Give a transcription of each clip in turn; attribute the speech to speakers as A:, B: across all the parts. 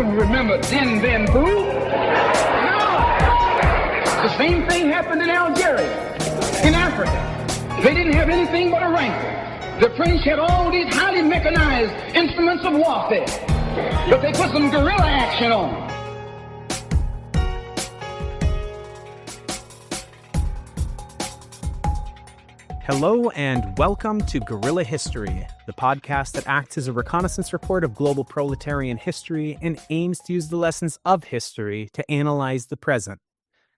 A: You remember Din Boo? No. The same thing happened in Algeria, in Africa. They didn't have anything but a rifle. The French had all these highly mechanized instruments of warfare, but they put some guerrilla action on them.
B: Hello and welcome to Guerrilla History, the podcast that acts as a reconnaissance report of global proletarian history and aims to use the lessons of history to analyze the present.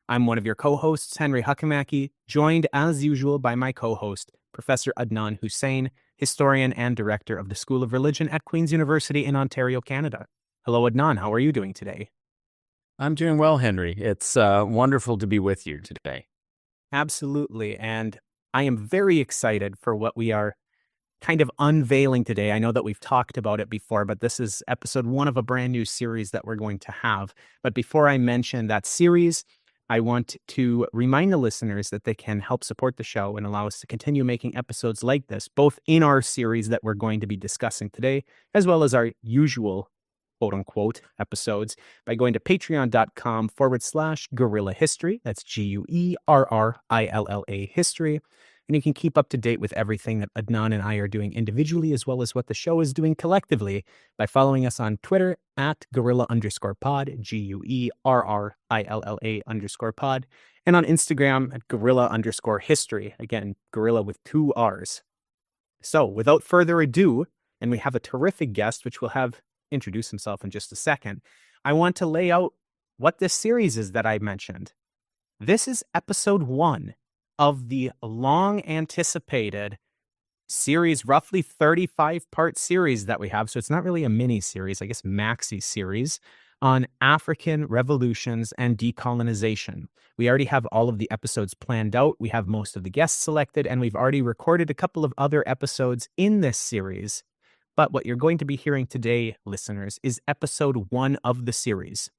B: I'm one of your co-hosts, Henry Huckamaki, joined as usual by my co-host, Professor Adnan Hussain, historian and director of the School of Religion at Queen's University in Ontario, Canada. Hello, Adnan. How are you doing today?
C: I'm doing well, Henry. It's wonderful to be with you today.
B: Absolutely. And I am very excited for what we are kind of unveiling today. I know that we've talked about it before, but this is episode 1 of a brand new series that we're going to have. But before I mention that series, I want to remind the listeners that they can help support the show and allow us to continue making episodes like this, both in our series that we're going to be discussing today, as well as our usual quote unquote episodes by going to patreon.com/Guerrilla History. That's GUERRILLA History. And you can keep up to date with everything that Adnan and I are doing individually, as well as what the show is doing collectively by following us on Twitter at Guerrilla_pod, GUERRILLA_pod, and on Instagram at Guerrilla_history. Again, Guerrilla with 2 R's. So without further ado, and we have a terrific guest, which we'll have introduce himself in just a second, I want to lay out what this series is that I mentioned. This is episode 1 of the long-anticipated series, roughly 35-part series that we have. So it's not really a mini-series, I guess maxi series, on African Revolutions and Decolonization. We already have all of the episodes planned out. We have most of the guests selected, and we've already recorded a couple of other episodes in this series. But what you're going to be hearing today, listeners, is episode 1 of the series.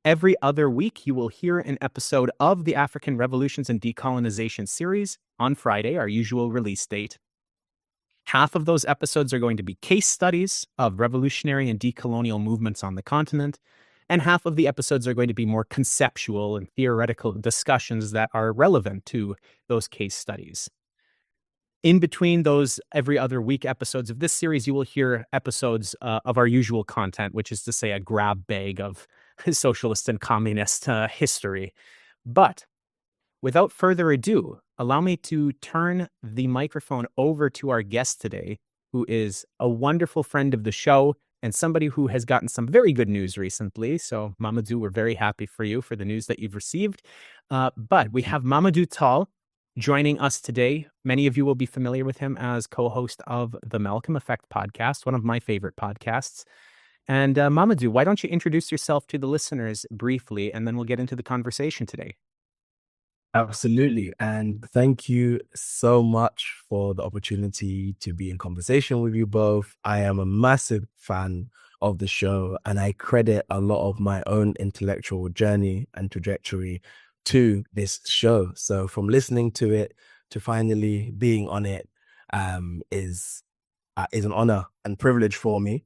B: Every other week, you will hear an episode of the African Revolutions and Decolonization series on Friday, our usual release date. Half of those episodes are going to be case studies of revolutionary and decolonial movements on the continent, and half of the episodes are going to be more conceptual and theoretical discussions that are relevant to those case studies. In between those every other week episodes of this series, you will hear episodes of our usual content, which is to say a grab bag of socialist and communist history. But without further ado, allow me to turn the microphone over to our guest today, who is a wonderful friend of the show and somebody who has gotten some very good news recently. So Momodou, we're very happy for you for the news that you've received. But we have Momodou Taal joining us today. Many of you will be familiar with him as co-host of the Malcolm Effect podcast, one of my favorite podcasts. And Momodou, why don't you introduce yourself to the listeners briefly, and then we'll get into the conversation today.
D: Absolutely. And thank you so much for the opportunity to be in conversation with you both. I am a massive fan of the show, and I credit a lot of my own intellectual journey and trajectory to this show. So from listening to it to finally being on it is an honor and privilege for me.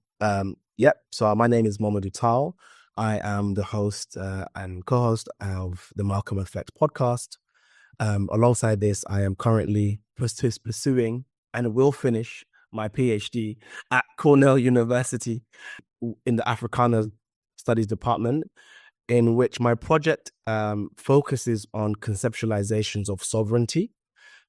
D: So my name is Momodou Taal. I am the host and co-host of the Malcolm Effect podcast. Alongside this, I am currently pursuing and will finish my PhD at Cornell University in the Africana Studies Department, in which my project focuses on conceptualizations of sovereignty,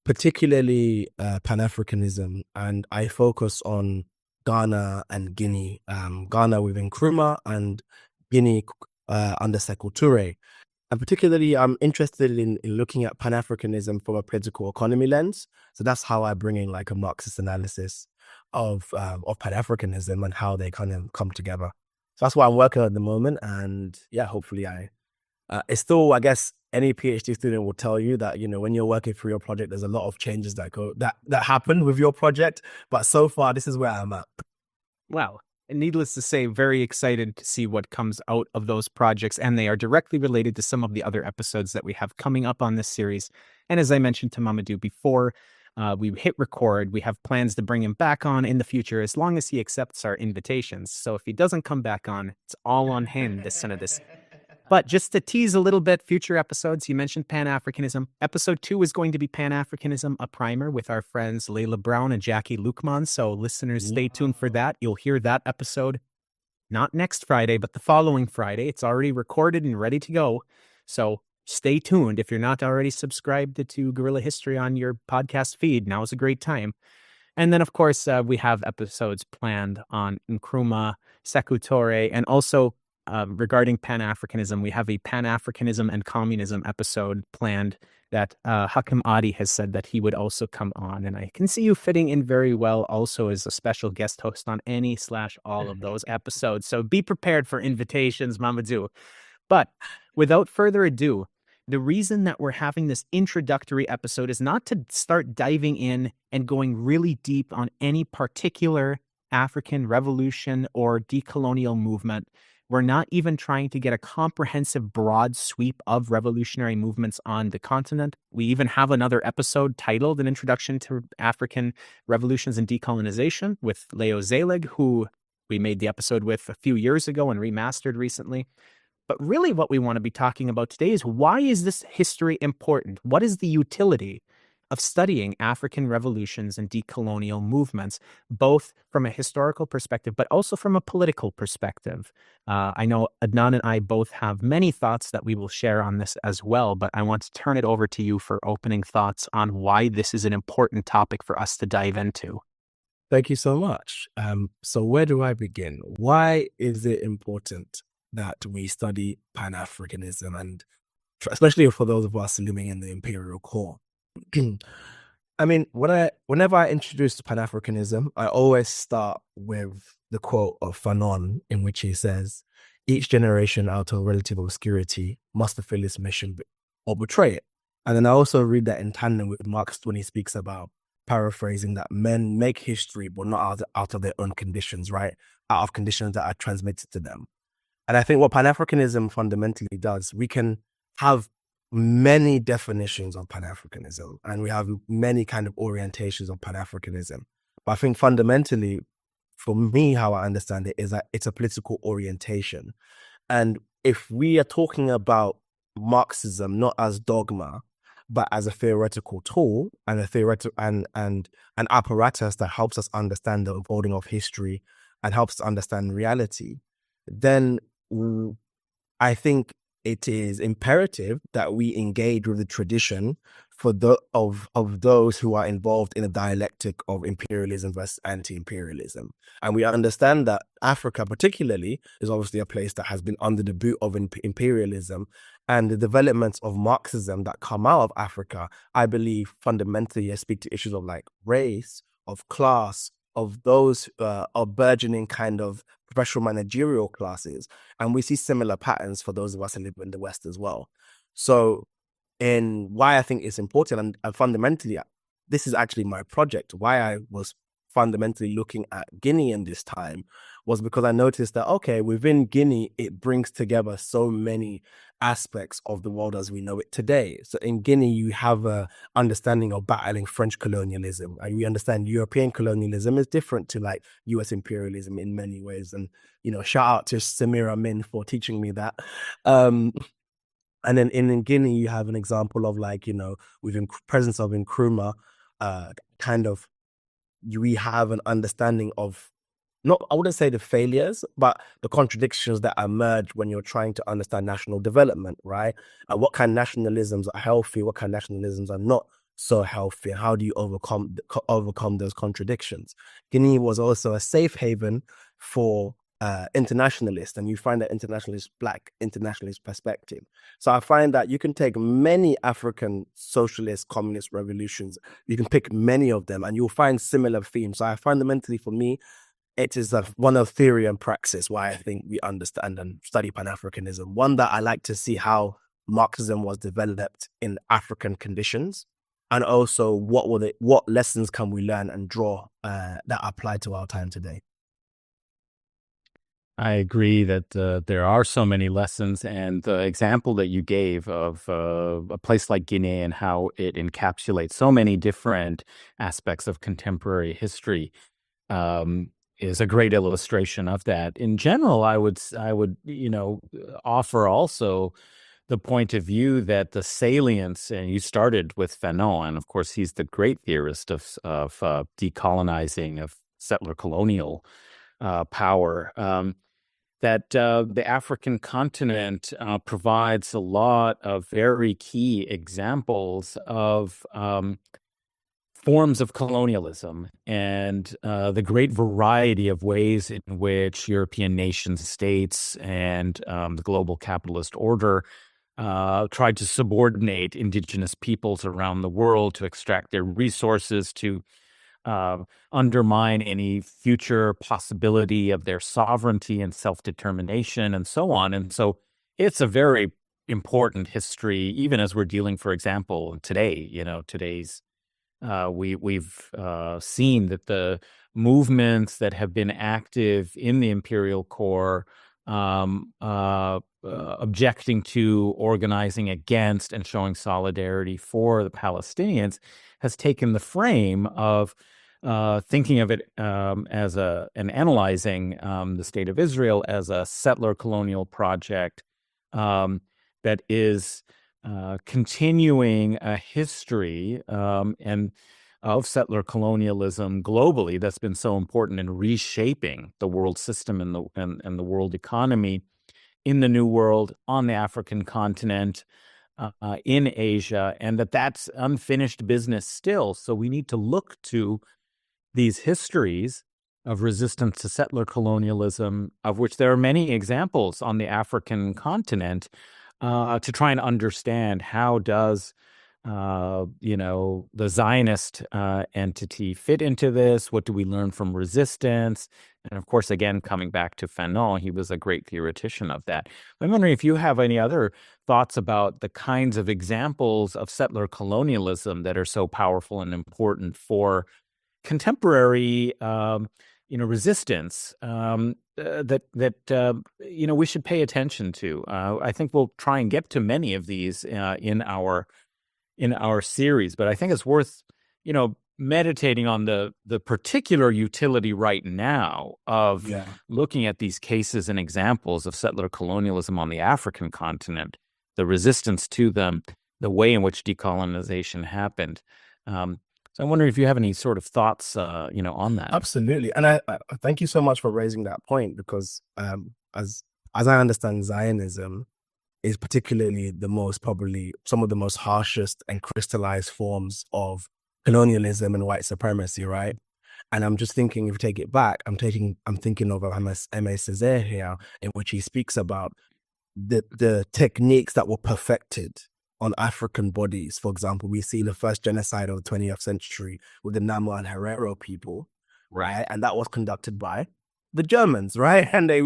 D: particularly Pan-Africanism, and I focus on Ghana and Guinea, Ghana with Nkrumah and Guinea under Sekou Touré. And particularly, I'm interested in looking at Pan-Africanism from a political economy lens. So that's how I bring in like a Marxist analysis of Pan-Africanism and how they kind of come together. So that's what I'm working on at the moment. And yeah, hopefully it's still, I guess, any PhD student will tell you that, you know, when you're working through your project, there's a lot of changes that happen with your project. But so far, this is where I'm at.
B: Wow. And needless to say, very excited to see what comes out of those projects. And they are directly related to some of the other episodes that we have coming up on this series. And as I mentioned to Momodou before, We hit record. We have plans to bring him back on in the future as long as he accepts our invitations. So if he doesn't come back on, it's all on him this son of this. But just to tease a little bit, future episodes, you mentioned Pan-Africanism. Episode 2 is going to be Pan-Africanism, a primer with our friends Layla Brown and Jackie Lukman. So listeners, stay tuned for that. You'll hear that episode not next Friday, but the following Friday. It's already recorded and ready to go. So stay tuned. If you're not already subscribed to Guerrilla History on your podcast feed, now is a great time. And then, of course, we have episodes planned on Nkrumah, Sekou Touré, and also regarding Pan-Africanism, we have a Pan-Africanism and Communism episode planned that Hakim Adi has said that he would also come on. And I can see you fitting in very well also as a special guest host on any/all of those episodes. So be prepared for invitations, Momodou. But without further ado, the reason that we're having this introductory episode is not to start diving in and going really deep on any particular African revolution or decolonial movement. We're not even trying to get a comprehensive, broad sweep of revolutionary movements on the continent. We even have another episode titled An Introduction to African Revolutions and Decolonization with Leo Zelig, who we made the episode with a few years ago and remastered recently. But really what we want to be talking about today is, why is this history important? What is the utility of studying African revolutions and decolonial movements, both from a historical perspective, but also from a political perspective? I know Adnan and I both have many thoughts that we will share on this as well, but I want to turn it over to you for opening thoughts on why this is an important topic for us to dive into.
D: Thank you so much. So where do I begin? Why is it important that we study Pan-Africanism, and especially for those of us living in the imperial core? I mean, whenever I introduce Pan-Africanism, I always start with the quote of Fanon, in which he says, "Each generation out of relative obscurity must fulfill its mission or betray it." And then I also read that in tandem with Marx when he speaks about, paraphrasing, that men make history, but not out of their own conditions, right? Out of conditions that are transmitted to them. And I think what Pan-Africanism fundamentally does, we can have many definitions of Pan-Africanism, and we have many kind of orientations of Pan-Africanism. But I think fundamentally, for me, how I understand it is that it's a political orientation. And if we are talking about Marxism not as dogma, but as a theoretical tool and a theoretical and an apparatus that helps us understand the unfolding of history and helps us understand reality, then I think it is imperative that we engage with the tradition of those who are involved in a dialectic of imperialism versus anti-imperialism. And we understand that Africa particularly is obviously a place that has been under the boot of imperialism, and the developments of Marxism that come out of Africa, I believe fundamentally speak to issues of like race, of class, of those of burgeoning kind of professional managerial classes. And we see similar patterns for those of us who live in the West as well. So in why I think it's important, and fundamentally, this is actually my project, why I was fundamentally looking at Guinea in this time, was because I noticed that, okay, within Guinea, it brings together so many aspects of the world as we know it today. So in Guinea, you have a understanding of battling French colonialism, and we understand European colonialism is different to like US imperialism in many ways. And, you know, shout out to Samira Min for teaching me that. And then in Guinea, you have an example of like, you know, within presence of Nkrumah, we have an understanding of, not, I wouldn't say the failures, but the contradictions that emerge when you're trying to understand national development, right? And what kind of nationalisms are healthy, what kind of nationalisms are not so healthy, and how do you overcome those contradictions? Guinea was also a safe haven for internationalists, and you find that Black internationalist perspective. So I find that you can take many African socialist, communist revolutions, you can pick many of them, and you'll find similar themes. So I fundamentally, for me, it is one of theory and praxis why I think we understand and study Pan-Africanism. One, that I like to see how Marxism was developed in African conditions, and also what lessons can we learn and draw that apply to our time today.
C: I agree that there are so many lessons, and the example that you gave of a place like Guinea and how it encapsulates so many different aspects of contemporary history um, is a great illustration of that. In general, I would offer also the point of view that the salience, and you started with Fanon, and of course he's the great theorist of decolonizing, of settler colonial power. That the African continent provides a lot of very key examples of forms of colonialism and the great variety of ways in which European nation states and the global capitalist order tried to subordinate indigenous peoples around the world to extract their resources, to undermine any future possibility of their sovereignty and self-determination and so on. And so it's a very important history, even as we're dealing, for example, today, today's we've seen that the movements that have been active in the imperial core, objecting to, organizing against, and showing solidarity for the Palestinians, has taken the frame of thinking of it and analyzing the state of Israel as a settler colonial project that is continuing a history and of settler colonialism globally that's been so important in reshaping the world system and the world economy in the New World, on the African continent, in Asia, and that's unfinished business still. So we need to look to these histories of resistance to settler colonialism, of which there are many examples on the African continent, to try and understand how does the Zionist entity fit into this? What do we learn from resistance? And of course, again, coming back to Fanon, he was a great theoretician of that. I'm wondering if you have any other thoughts about the kinds of examples of settler colonialism that are so powerful and important for contemporary, resistance that we should pay attention to. I think we'll try and get to many of these in our series, but I think it's worth meditating on the particular utility right now of looking at these cases and examples of settler colonialism on the African continent, the resistance to them, the way in which decolonization happened. So I'm wondering if you have any sort of thoughts, on that.
D: Absolutely, and I thank you so much for raising that point, because as I understand, Zionism is particularly probably some of the most harshest and crystallized forms of colonialism and white supremacy, right? And I'm just thinking, if you take it back, I'm thinking of M.A. Césaire here, in which he speaks about the techniques that were perfected on African bodies. For example, we see the first genocide of the 20th century with the Nama and Herero people, right? And that was conducted by the Germans, right? And they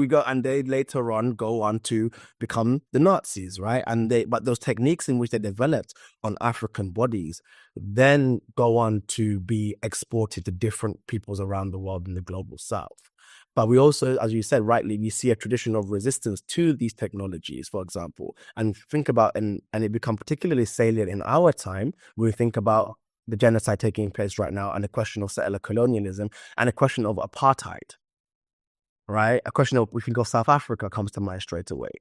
D: later on go on to become the Nazis, right? But those techniques in which they developed on African bodies then go on to be exported to different peoples around the world in the global south. But we also, as you said rightly, we see a tradition of resistance to these technologies, for example, and think about, and it become particularly salient in our time when we think about the genocide taking place right now, and the question of settler colonialism, and the question of apartheid, right? A question of, we think of South Africa comes to mind straight away.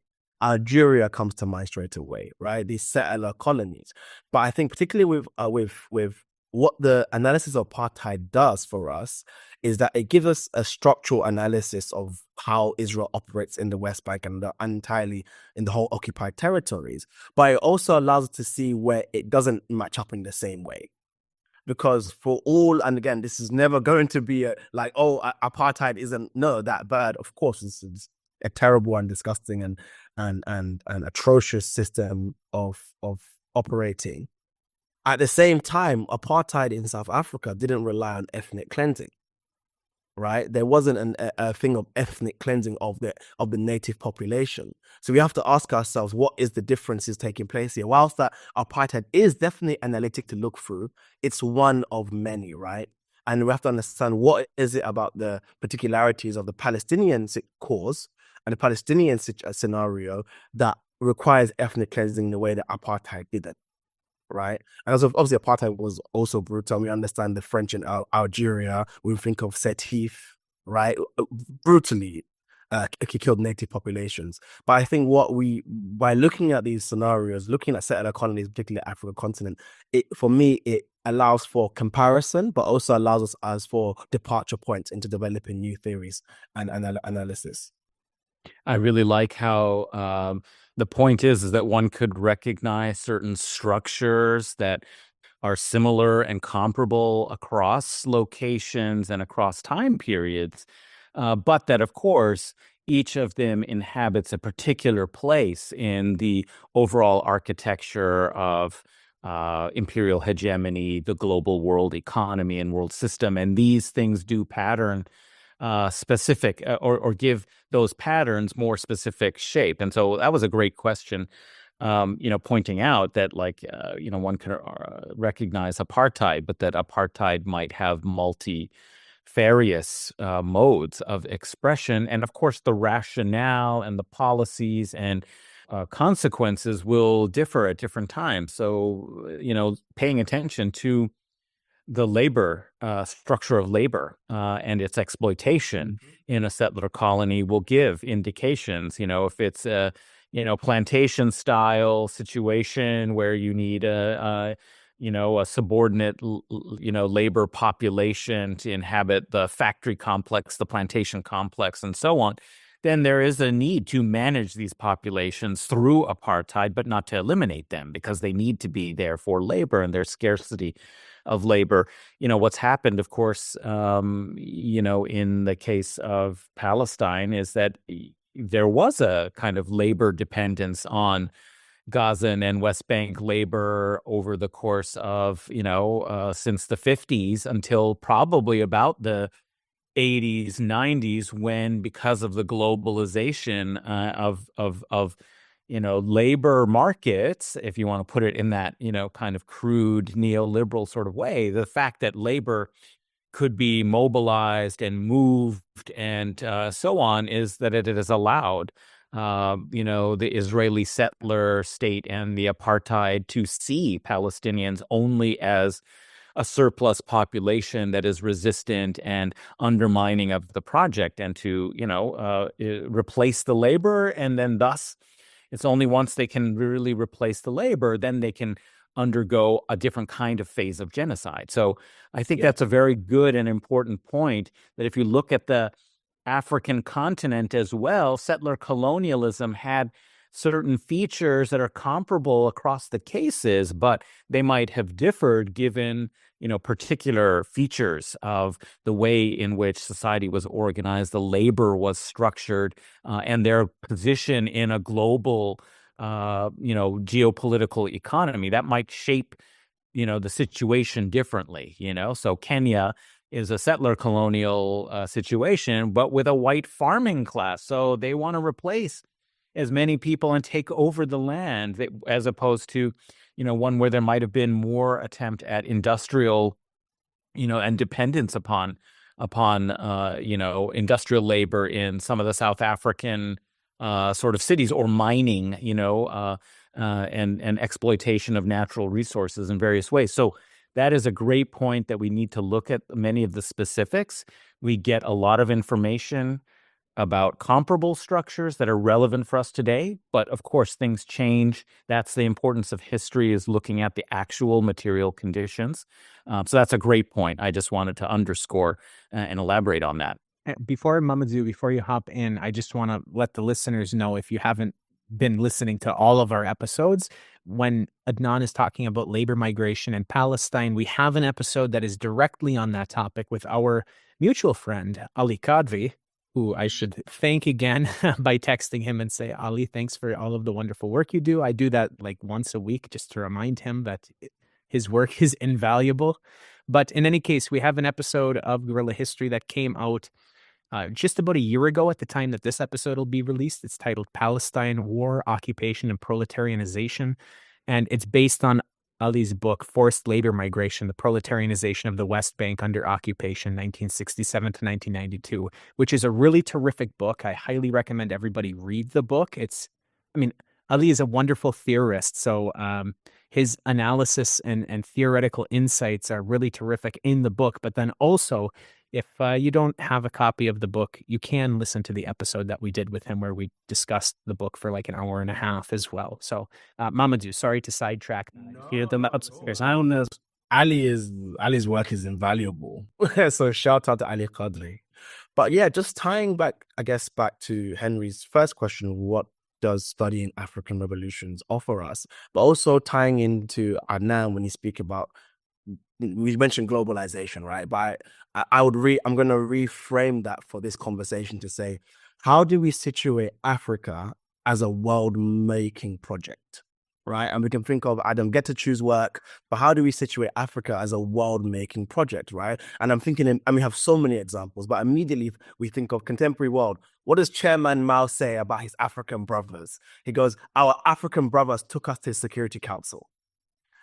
D: Algeria comes to mind straight away, right? These settler colonies. But I think particularly with what the analysis of apartheid does for us is that it gives us a structural analysis of how Israel operates in the West Bank and entirely in the whole occupied territories. But it also allows us to see where it doesn't match up in the same way. Because for all, and again, this is never going to be apartheid isn't that bad. Of course, this is a terrible and disgusting and atrocious system of operating. At the same time, apartheid in South Africa didn't rely on ethnic cleansing, right? There wasn't a thing of ethnic cleansing of the native population. So we have to ask ourselves, what is the differences taking place here? Whilst that apartheid is definitely analytic to look through, it's one of many, right? And we have to understand, what is it about the particularities of the Palestinian cause and the Palestinian scenario that requires ethnic cleansing in the way that apartheid didn't, right? And also, obviously, apartheid was also brutal. We understand the French in Algeria. We think of Sétif, right? Brutally killed native populations. But I think by looking at these scenarios, looking at settler colonies, particularly the African continent, for me, it allows for comparison, but also allows us as for departure points into developing new theories and analysis.
C: I really like how the point is that one could recognize certain structures that are similar and comparable across locations and across time periods, but that, of course, each of them inhabits a particular place in the overall architecture of imperial hegemony, the global world economy and world system. And these things do pattern specific or give those patterns more specific shape. And so that was a great question, pointing out that one can recognize apartheid, but that apartheid might have multifarious modes of expression. And of course, the rationale and the policies and consequences will differ at different times. So, paying attention to the labor structure of labor and its exploitation in a settler colony will give indications. If it's a plantation style situation where you need a subordinate labor population to inhabit the factory complex, the plantation complex, and so on, then there is a need to manage these populations through apartheid, but not to eliminate them, because they need to be there for labor and there's scarcity of labor. What's happened, of course, in the case of Palestine is that there was a kind of labor dependence on Gazan and West Bank labor over the course of, since the 50s until probably about the 80s, 90s, when, because of the globalization of labor markets, if you want to put it in that, kind of crude neoliberal sort of way, the fact that labor could be mobilized and moved and so on is that it has allowed, the Israeli settler state and the apartheid to see Palestinians only as a surplus population that is resistant and undermining of the project, and to, replace the labor. And then thus, it's only once they can really replace the labor, then they can undergo a different kind of phase of genocide. So I think that's a very good and important point, that if you look at the African continent as well, settler colonialism had certain features that are comparable across the cases, but they might have differed given, particular features of the way in which society was organized, the labor was structured, and their position in a global, geopolitical economy that might shape, the situation differently. So Kenya is a settler colonial situation, but with a white farming class. So they want to replace as many people and take over the land, as opposed to, one where there might have been more attempt at industrial, and dependence upon industrial labor in some of the South African sort of cities, or mining, and exploitation of natural resources in various ways. So that is a great point, that we need to look at many of the specifics. We get a lot of information about comparable structures that are relevant for us today. But of course, things change. That's the importance of history, is looking at the actual material conditions. So that's a great point. I just wanted to underscore and elaborate on that.
B: Before you hop in, I just want to let the listeners know, if you haven't been listening to all of our episodes, when Adnan is talking about labor migration in Palestine, we have an episode that is directly on that topic with our mutual friend, Ali Kadvi, who I should thank again by texting him and say, Ali, thanks for all of the wonderful work you do. I do that like once a week just to remind him that his work is invaluable. But in any case, we have an episode of Guerrilla History that came out just about a year ago at the time that this episode will be released. It's titled Palestine, War, Occupation, and Proletarianization. And it's based on Ali's book, Forced Labor Migration, The Proletarianization of the West Bank Under Occupation, 1967 to 1992, which is a really terrific book. I highly recommend everybody read the book. Ali is a wonderful theorist, so his analysis and theoretical insights are really terrific in the book. But then also, if you don't have a copy of the book, you can listen to the episode that we did with him where we discussed the book for like an hour and a half as well. So, Momodou, sorry to sidetrack.
C: Hear them upstairs.
D: I don't know. Ali's work is invaluable. So shout out to Ali Qadri. But yeah, just tying back, I guess, back to Henry's first question, what does studying African revolutions offer us? But also tying into Adnan when you speak about, we mentioned globalization, right? But I'm going to reframe that for this conversation to say, how do we situate Africa as a world-making project, right? And we can think of, Adam, get to choose work, but how do we situate Africa as a world-making project, right? And I'm thinking, and we have so many examples, but immediately we think of contemporary world. What does Chairman Mao say about his African brothers? He goes, our African brothers took us to the Security Council.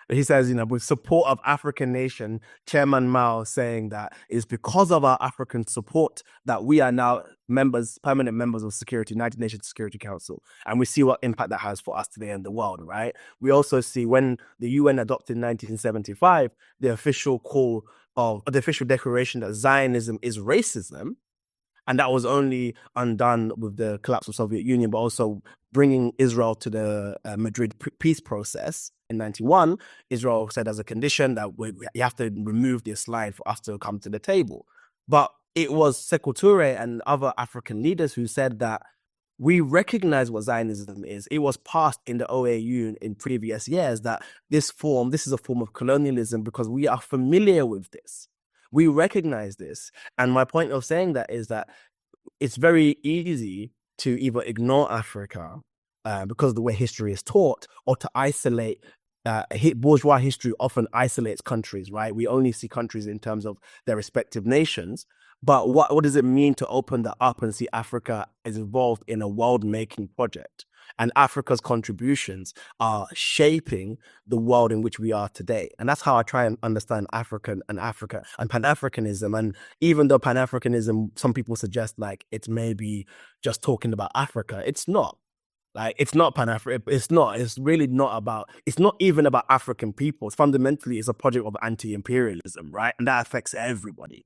D: He says, with support of African nation, Chairman Mao saying that it's because of our African support that we are now permanent members of United Nations Security Council. And we see what impact that has for us today in the world, right? We also see when the UN adopted in 1975, the official declaration that Zionism is racism. And that was only undone with the collapse of the Soviet Union, but also bringing Israel to the Madrid peace process in 1991. Israel said as a condition that you have to remove this line for us to come to the table. But it was Sekou Touré and other African leaders who said that we recognize what Zionism is. It was passed in the OAU in previous years that this is a form of colonialism because we are familiar with this. We recognize this. And my point of saying that is that it's very easy to either ignore Africa because of the way history is taught, or to isolate. Bourgeois history often isolates countries, right? We only see countries in terms of their respective nations. But what does it mean to open that up and see Africa is involved in a world-making project? And Africa's contributions are shaping the world in which we are today. And that's how I try and understand Africa and Pan-Africanism. And even though Pan-Africanism, some people suggest like it's maybe just talking about Africa, it's not. Like, it's not Pan-African. It's not. It's really not about, it's not even about African peoples. Fundamentally, it's a project of anti-imperialism, right? And that affects everybody.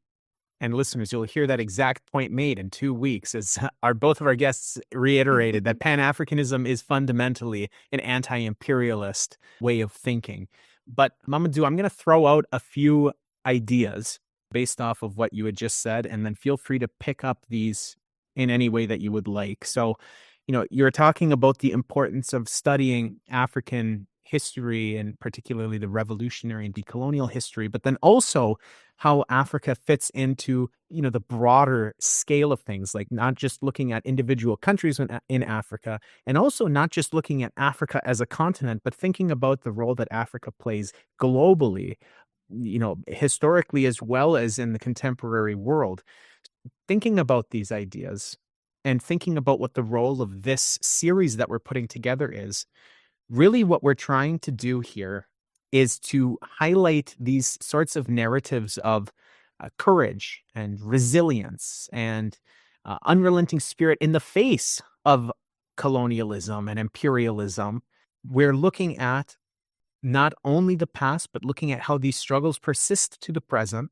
B: And listeners, you'll hear that exact point made in 2 weeks as both of our guests reiterated that Pan-Africanism is fundamentally an anti-imperialist way of thinking. But Momodou, I'm going to throw out a few ideas based off of what you had just said, and then feel free to pick up these in any way that you would like. So, you're talking about the importance of studying African history, and particularly the revolutionary and decolonial history, but then also how Africa fits into, the broader scale of things, like not just looking at individual countries in Africa, and also not just looking at Africa as a continent, but thinking about the role that Africa plays globally, historically as well as in the contemporary world. Thinking about these ideas and thinking about what the role of this series that we're putting together is, really what we're trying to do here is to highlight these sorts of narratives of courage and resilience and unrelenting spirit in the face of colonialism and imperialism. We're looking at not only the past, but looking at how these struggles persist to the present.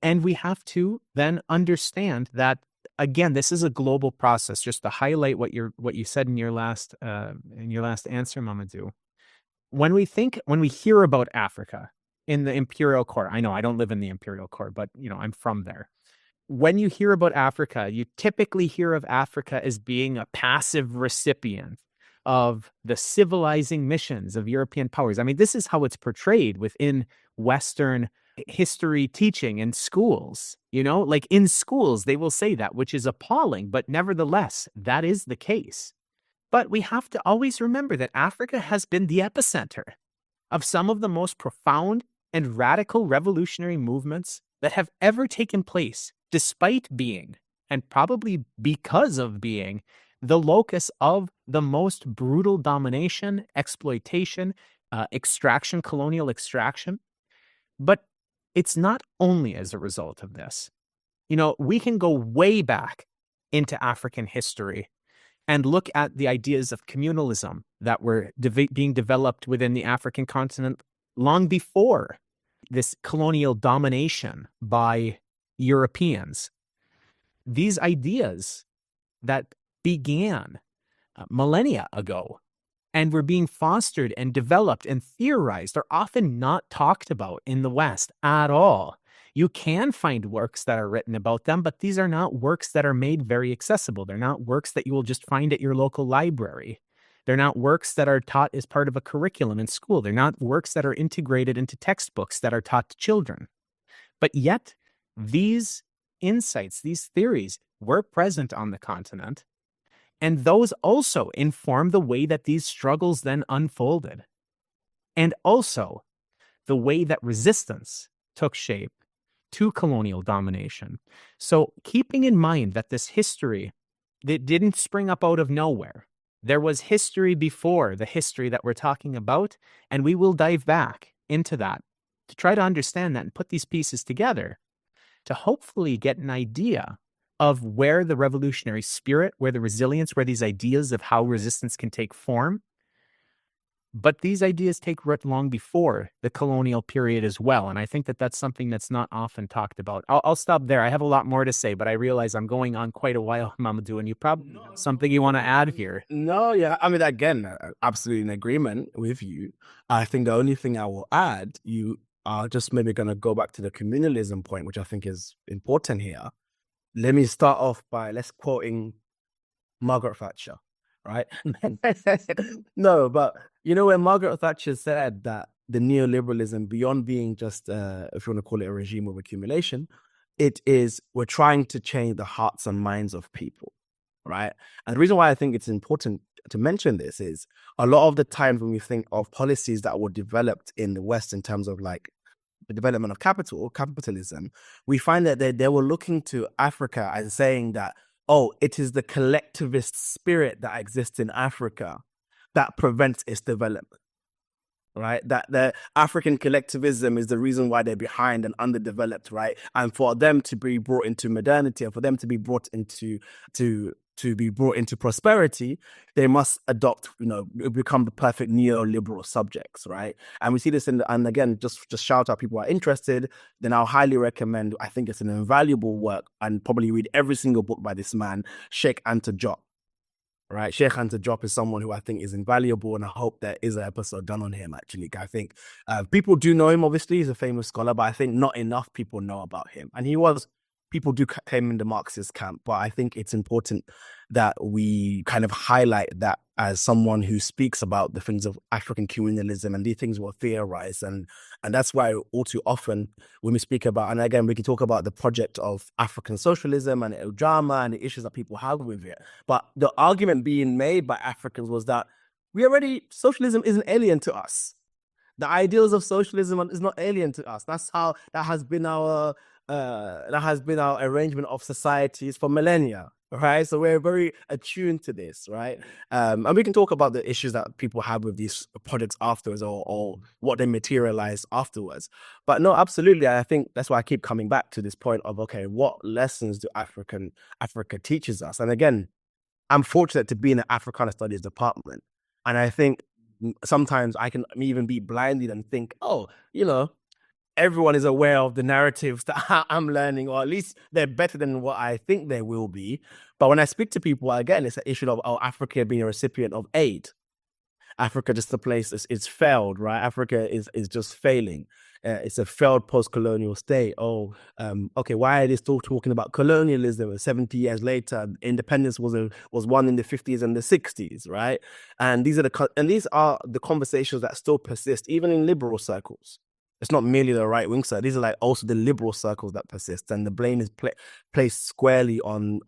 B: And we have to then understand that, again, this is a global process. Just to highlight what you said in your last answer, Momodou. When we hear about Africa in the imperial core, I know I don't live in the imperial core, but I'm from there. When you hear about Africa, you typically hear of Africa as being a passive recipient of the civilizing missions of European powers. I mean, this is how it's portrayed within Western history teaching in schools. Like in schools, they will say that, which is appalling, but nevertheless, that is the case. But we have to always remember that Africa has been the epicenter of some of the most profound and radical revolutionary movements that have ever taken place, despite being, and probably because of being, the locus of the most brutal domination, exploitation, extraction, colonial extraction. But it's not only as a result of this. We can go way back into African history and look at the ideas of communalism that were being developed within the African continent long before this colonial domination by Europeans. These ideas that began millennia ago and were being fostered and developed and theorized are often not talked about in the West at all. You can find works that are written about them, but these are not works that are made very accessible. They're not works that you will just find at your local library. They're not works that are taught as part of a curriculum in school. They're not works that are integrated into textbooks that are taught to children. But yet, these insights, these theories were present on the continent, and those also inform the way that these struggles then unfolded, and also the way that resistance took shape to colonial domination. So keeping in mind that this history, that didn't spring up out of nowhere. There was history before the history that we're talking about, and we will dive back into that to try to understand that and put these pieces together to hopefully get an idea of where the revolutionary spirit, where the resilience, where these ideas of how resistance can take form. But these ideas take root long before the colonial period as well. And I think that that's something that's not often talked about. I'll stop there. I have a lot more to say, but I realize I'm going on quite a while, Momodou, and you probably have something you want to add here.
D: No, yeah. I mean, again, absolutely in agreement with you. I think the only thing I will add, you are just maybe going to go back to the communalism point, which I think is important here. Let me start off by let's quoting Margaret Thatcher, right? No, but when Margaret Thatcher said that the neoliberalism, beyond being just, if you want to call it a regime of accumulation, it is, we're trying to change the hearts and minds of people, right? And the reason why I think it's important to mention this is a lot of the times when we think of policies that were developed in the West in terms of like the development of capitalism, we find that they were looking to Africa and saying that, oh, it is the collectivist spirit that exists in Africa that prevents its development, right? That the African collectivism is the reason why they're behind and underdeveloped, right? And for them to be brought into modernity, and for them to be brought into to be brought into prosperity, they must adopt, become the perfect neoliberal subjects, right? And we see this and again, just shout out people who are interested, then I'll highly recommend, I think it's an invaluable work, and probably read every single book by this man, Sheikh Anta Diop. Right, Sheikh Anta Diop is someone who I think is invaluable, and I hope there is an episode done on him. Actually, I think people do know him. Obviously, he's a famous scholar, but I think not enough people know about him. And people do claim in the Marxist camp, but I think it's important that we kind of highlight that as someone who speaks about the things of African communalism, and these things were theorized, and that's why all too often when we speak about, and again we can talk about the project of African socialism and El drama and the issues that people have with it, but the argument being made by Africans was that socialism isn't alien to us. The ideals of socialism is not alien to us. That has been our arrangement of societies for millennia, right? So we're very attuned to this, right? And we can talk about the issues that people have with these projects afterwards, or what they materialize afterwards. But no, absolutely. I think that's why I keep coming back to this point of, okay, what lessons do Africa teaches us? And again, I'm fortunate to be in the Africana Studies department. And I think sometimes I can even be blinded and think, everyone is aware of the narratives that I'm learning, or at least they're better than what I think they will be. But when I speak to people, again, it's an issue of, Africa being a recipient of aid. Africa, just the place, it's failed, right? Africa is just failing. It's a failed post-colonial state. Okay, why are they still talking about colonialism 70 years later? Independence was won in the 50s and the 60s, right? And these are the conversations that still persist, even in liberal circles. It's not merely the right-wing side. These are like also the liberal circles that persist, and the blame is placed squarely on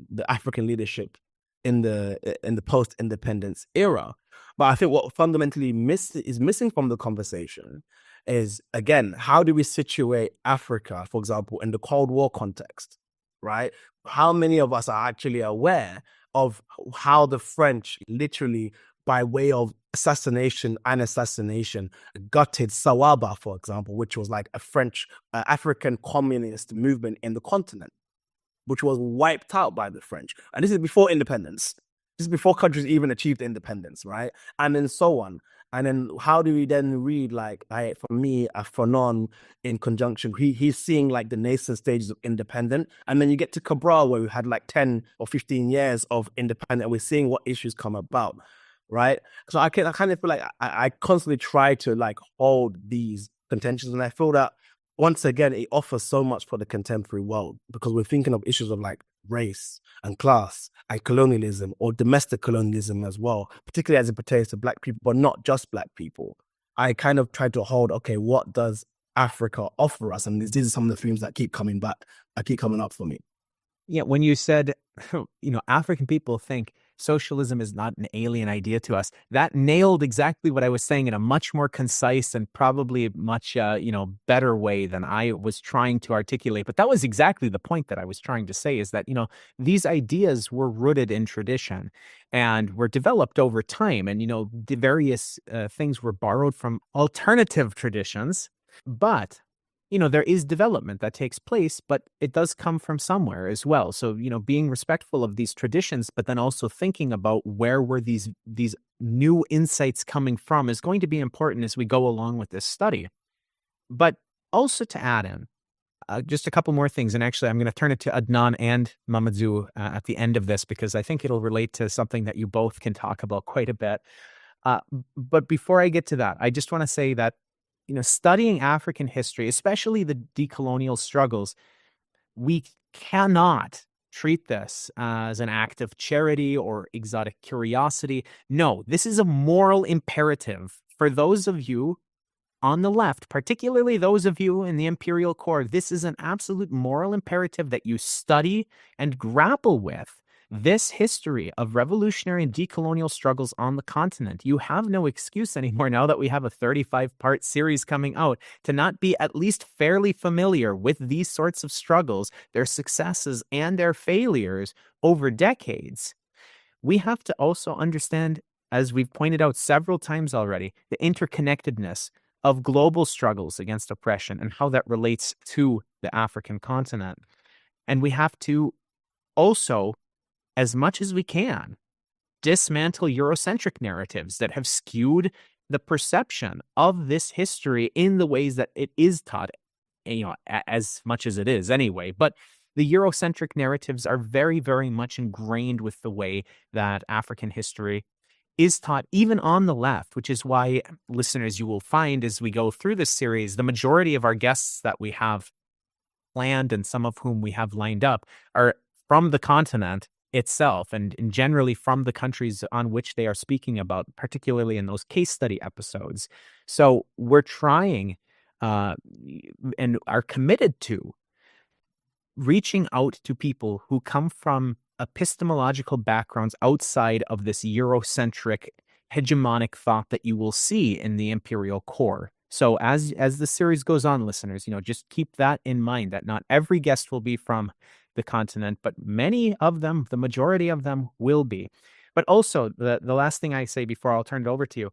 D: the African leadership in the post-independence era. But I think what fundamentally is missing from the conversation is, again, how do we situate Africa, for example, in the Cold War context, right? How many of us are actually aware of how the French literally by way of assassination and assassination, gutted Sawaba, for example, which was like a French African communist movement in the continent, which was wiped out by the French. And this is before independence. This is before countries even achieved independence, right? And then so on. And then how do we then read, like for me, Fanon in conjunction, he's seeing like the nascent stages of independent. And then you get to Cabral, where we had like 10 or 15 years of independent, and we're seeing what issues come about, right? So I kind of feel like I constantly try to like hold these contentions, and I feel that once again, it offers so much for the contemporary world, because we're thinking of issues of like race and class and colonialism, or domestic colonialism as well, particularly as it pertains to Black people, but not just Black people. I kind of try to hold, okay, what does Africa offer us? And these are some of the themes that keep coming up for me.
B: Yeah, when you said, African people think socialism is not an alien idea to us, that nailed exactly what I was saying in a much more concise and probably much, better way than I was trying to articulate. But that was exactly the point that I was trying to say, is that, these ideas were rooted in tradition and were developed over time. And, the various things were borrowed from alternative traditions, but there is development that takes place, but it does come from somewhere as well. So, being respectful of these traditions, but then also thinking about where were these new insights coming from is going to be important as we go along with this study. But also to add in just a couple more things, and actually I'm going to turn it to Adnan and Momodou at the end of this, because I think it'll relate to something that you both can talk about quite a bit. But before I get to that, I just want to say that studying African history, especially the decolonial struggles, we cannot treat this as an act of charity or exotic curiosity. No, this is a moral imperative for those of you on the left, particularly those of you in the imperial core. This is an absolute moral imperative that you study and grapple with this history of revolutionary and decolonial struggles on the continent. You have no excuse anymore, now that we have a 35-part series coming out, to not be at least fairly familiar with these sorts of struggles, their successes and their failures over decades. We have to also understand, as we've pointed out several times already, the interconnectedness of global struggles against oppression and how that relates to the African continent. And we have to also, as much as we can, dismantle Eurocentric narratives that have skewed the perception of this history in the ways that it is taught, as much as it is anyway. But the Eurocentric narratives are very, very much ingrained with the way that African history is taught, even on the left, which is why, listeners, you will find as we go through this series, the majority of our guests that we have planned and some of whom we have lined up are from the continent itself, and generally from the countries on which they are speaking about, particularly in those case study episodes. So we're trying and are committed to reaching out to people who come from epistemological backgrounds outside of this Eurocentric hegemonic thought that you will see in the imperial core. So as the series goes on, listeners, just keep that in mind, that not every guest will be from the continent, but many of them, the majority of them, will be. But also, the last thing I say before I'll turn it over to you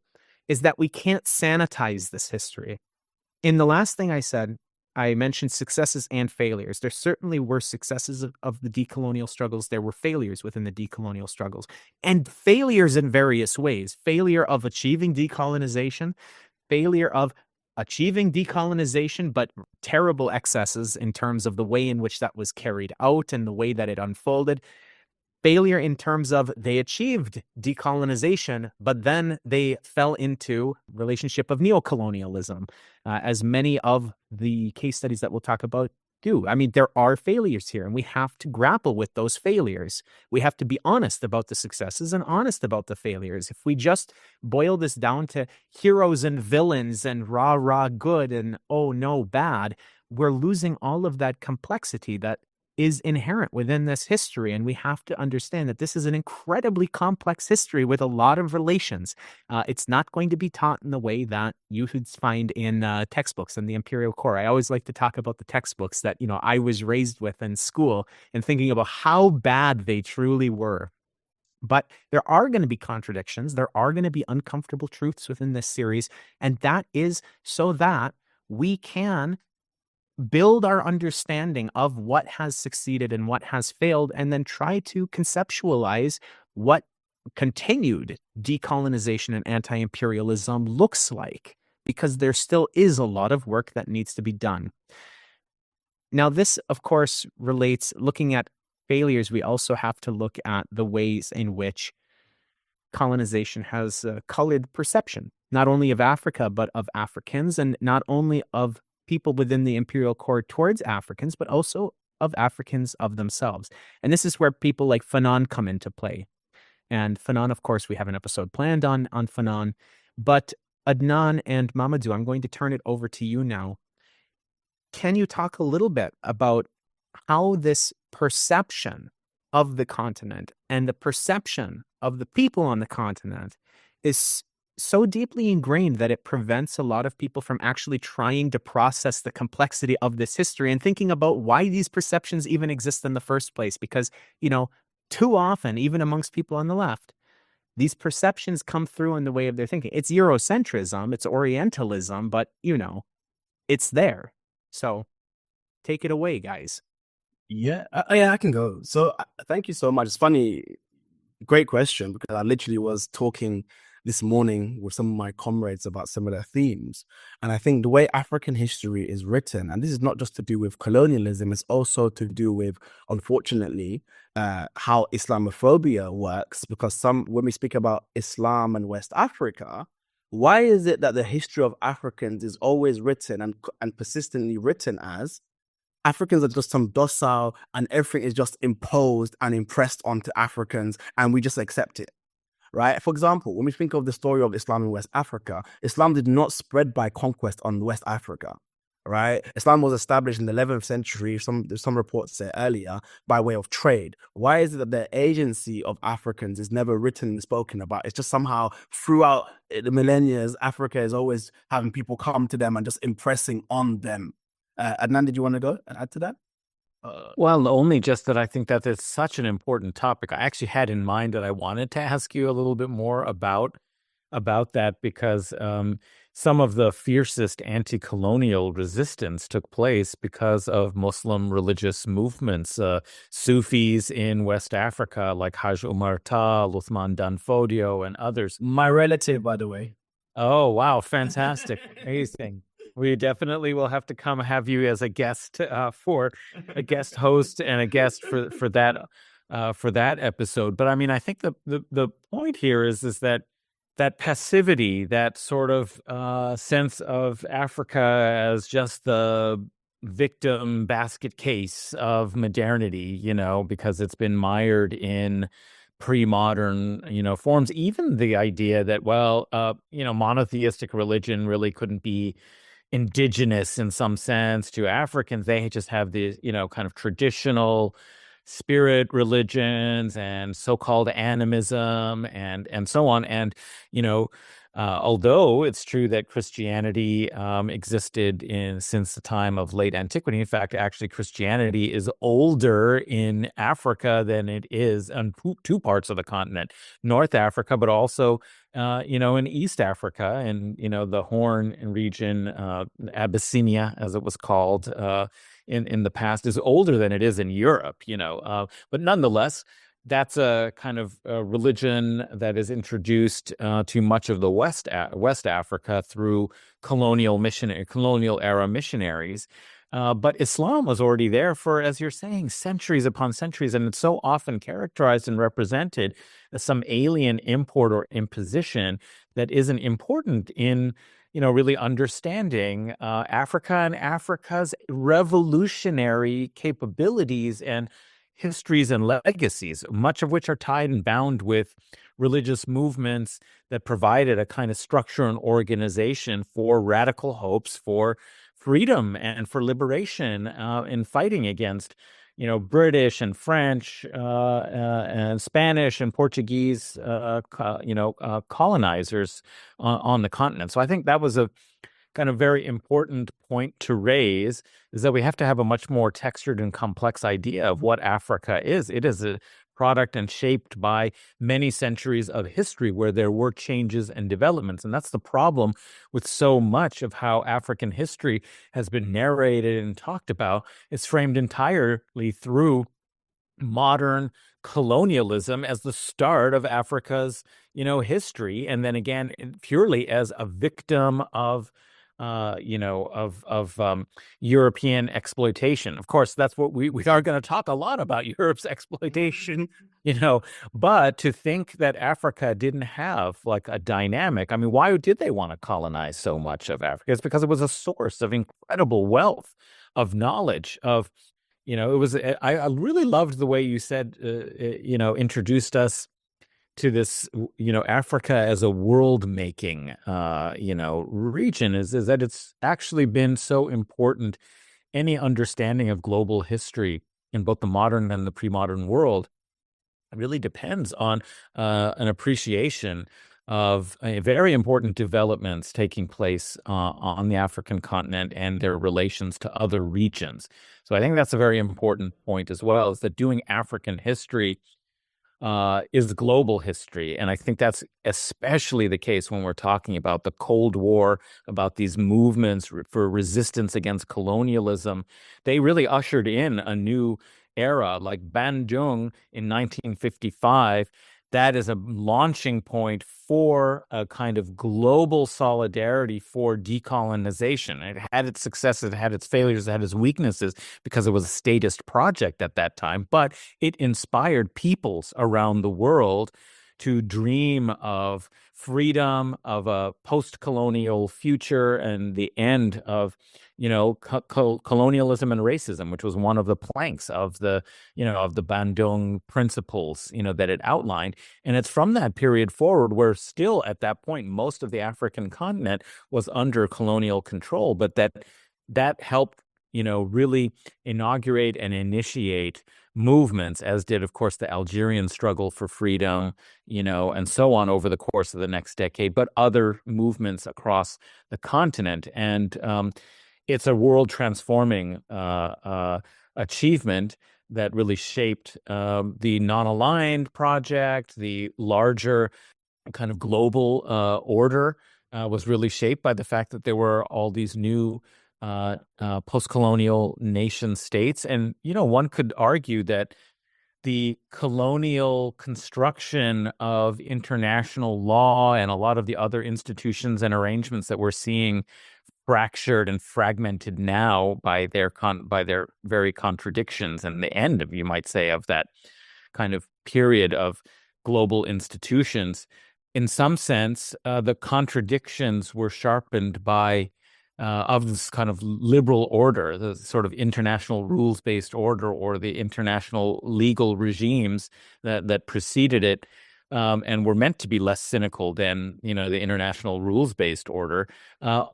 B: is that we can't sanitize this history. In the last thing I said, I mentioned successes and failures. There certainly were successes of the decolonial struggles. There were failures within the decolonial struggles, and failures in various ways. Failure of achieving decolonization, failure of achieving decolonization, but terrible excesses in terms of the way in which that was carried out and the way that it unfolded. Failure in terms of they achieved decolonization, but then they fell into relationship of neocolonialism, as many of the case studies that we'll talk about do. I mean, there are failures here, and we have to grapple with those failures. We have to be honest about the successes and honest about the failures. If we just boil this down to heroes and villains and rah good and oh no bad, we're losing all of that complexity that is inherent within this history. And we have to understand that this is an incredibly complex history with a lot of relations. It's not going to be taught in the way that you would find in textbooks in the imperial core. I always like to talk about the textbooks that, I was raised with in school and thinking about how bad they truly were. But there are going to be contradictions. There are going to be uncomfortable truths within this series. And that is so that we can build our understanding of what has succeeded and what has failed, and then try to conceptualize what continued decolonization and anti-imperialism looks like, because there still is a lot of work that needs to be done. Now, this, of course, relates, looking at failures, we also have to look at the ways in which colonization has colored perception, not only of Africa, but of Africans, and not only of people within the imperial court towards Africans, but also of Africans of themselves. And this is where people like Fanon come into play. And Fanon, of course, we have an episode planned on Fanon. But Adnan and Momodou, I'm going to turn it over to you now. Can you talk a little bit about how this perception of the continent and the perception of the people on the continent is so deeply ingrained that it prevents a lot of people from actually trying to process the complexity of this history and thinking about why these perceptions even exist in the first place? Because, too often, even amongst people on the left, these perceptions come through in the way of their thinking. It's Eurocentrism, it's Orientalism, but, it's there. So take it away, guys.
D: Yeah, I can go. So thank you so much. It's funny, great question, because I literally was talking this morning with some of my comrades about similar themes. And I think the way African history is written, and this is not just to do with colonialism, it's also to do with, unfortunately, how Islamophobia works. Because when we speak about Islam and West Africa, why is it that the history of Africans is always written and persistently written as Africans are just some docile and everything is just imposed and impressed onto Africans and we just accept it, right? For example, when we think of the story of Islam in West Africa, Islam did not spread by conquest on West Africa, right? Islam was established in the 11th century, some reports say earlier, by way of trade. Why is it that the agency of Africans is never written and spoken about? It's just somehow throughout the millennia, Africa is always having people come to them and just impressing on them. Adnan, did you want to go and add to that?
C: Well, only just that I think that it's such an important topic. I actually had in mind that I wanted to ask you a little bit more about that, because some of the fiercest anti-colonial resistance took place because of Muslim religious movements, Sufis in West Africa, like Haj Umar Taal, Uthman Dan Fodio, and others.
D: My relative, by the way.
C: Oh, wow. Fantastic. Amazing. We definitely will have to come have you as a guest for a guest host and a guest for that episode. But I mean, I think the point here is that passivity, that sort of sense of Africa as just the victim basket case of modernity, because it's been mired in pre-modern, forms. Even the idea that, monotheistic religion really couldn't be indigenous in some sense to Africans. They just have these, kind of traditional spirit religions and so-called animism and so on. And, although it's true that Christianity existed since the time of late antiquity, in fact, actually Christianity is older in Africa than it is on two parts of the continent, North Africa, but also in East Africa and, the Horn region, Abyssinia, as it was called in the past, is older than it is in Europe, but nonetheless, that's a kind of religion that is introduced to much of the West Africa through colonial era missionaries. But Islam was already there for, as you're saying, centuries upon centuries, and it's so often characterized and represented as some alien import or imposition that isn't important in, really understanding Africa and Africa's revolutionary capabilities and histories and legacies, much of which are tied and bound with religious movements that provided a kind of structure and organization for radical hopes for freedom and for liberation in fighting against, British and French and Spanish and Portuguese, colonizers on the continent. So I think that was a kind of very important point to raise, is that we have to have a much more textured and complex idea of what Africa is. It is a product and shaped by many centuries of history where there were changes and developments. And that's the problem with so much of how African history has been narrated and talked about. It's framed entirely through modern colonialism as the start of Africa's, history, and then again purely as a victim of, European exploitation. Of course, that's what we are going to talk a lot about Europe's exploitation, but to think that Africa didn't have like a dynamic. I mean, why did they want to colonize so much of Africa? It's because it was a source of incredible wealth, of knowledge, of it was. I really loved the way you said, introduced us to this, Africa as a world-making, region. Is that it's actually been so important. Any understanding of global history in both the modern and the pre-modern world really depends on an appreciation of very important developments taking place on the African continent and their relations to other regions. So I think that's a very important point as well, is that doing African history is global history. And I think that's especially the case when we're talking about the Cold War, about these movements for resistance against colonialism. They really ushered in a new era, like Bandung in 1955. That is a launching point for a kind of global solidarity for decolonization. It had its successes, it had its failures, it had its weaknesses because it was a statist project at that time, but it inspired peoples around the world to dream of freedom, of a post-colonial future, and the end of, colonialism and racism, which was one of the planks of the, of the Bandung principles, that it outlined. And it's from that period forward where still at that point, most of the African continent was under colonial control, but that helped, really inaugurate and initiate movements, as did, of course, the Algerian struggle for freedom, and so on over the course of the next decade, but other movements across the continent. And it's a world transforming achievement that really shaped the non-aligned project. The larger kind of global order was really shaped by the fact that there were all these new post-colonial nation states. And, one could argue that the colonial construction of international law and a lot of the other institutions and arrangements that we're seeing fractured and fragmented now by their very contradictions, and the end of, you might say, of that kind of period of global institutions. In some sense, the contradictions were sharpened by of this kind of liberal order, the sort of international rules-based order, or the international legal regimes that preceded it, and were meant to be less cynical than, the international rules-based order.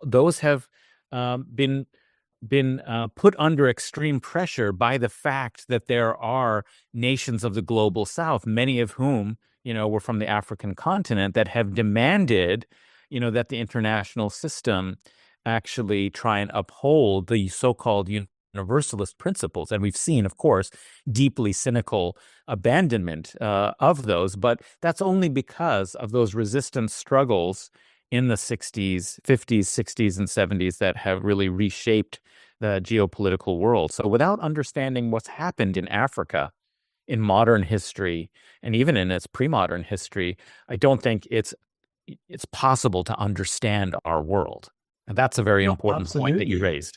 C: Those have been put under extreme pressure by the fact that there are nations of the global South, many of whom, were from the African continent, that have demanded, that the international system actually try and uphold the so-called universalist principles. And we've seen, of course, deeply cynical abandonment of those, but that's only because of those resistance struggles in the 60s, 50s, 60s, and 70s that have really reshaped the geopolitical world. So without understanding what's happened in Africa in modern history, and even in its pre-modern history, I don't think it's possible to understand our world. And that's a very important point that you raised.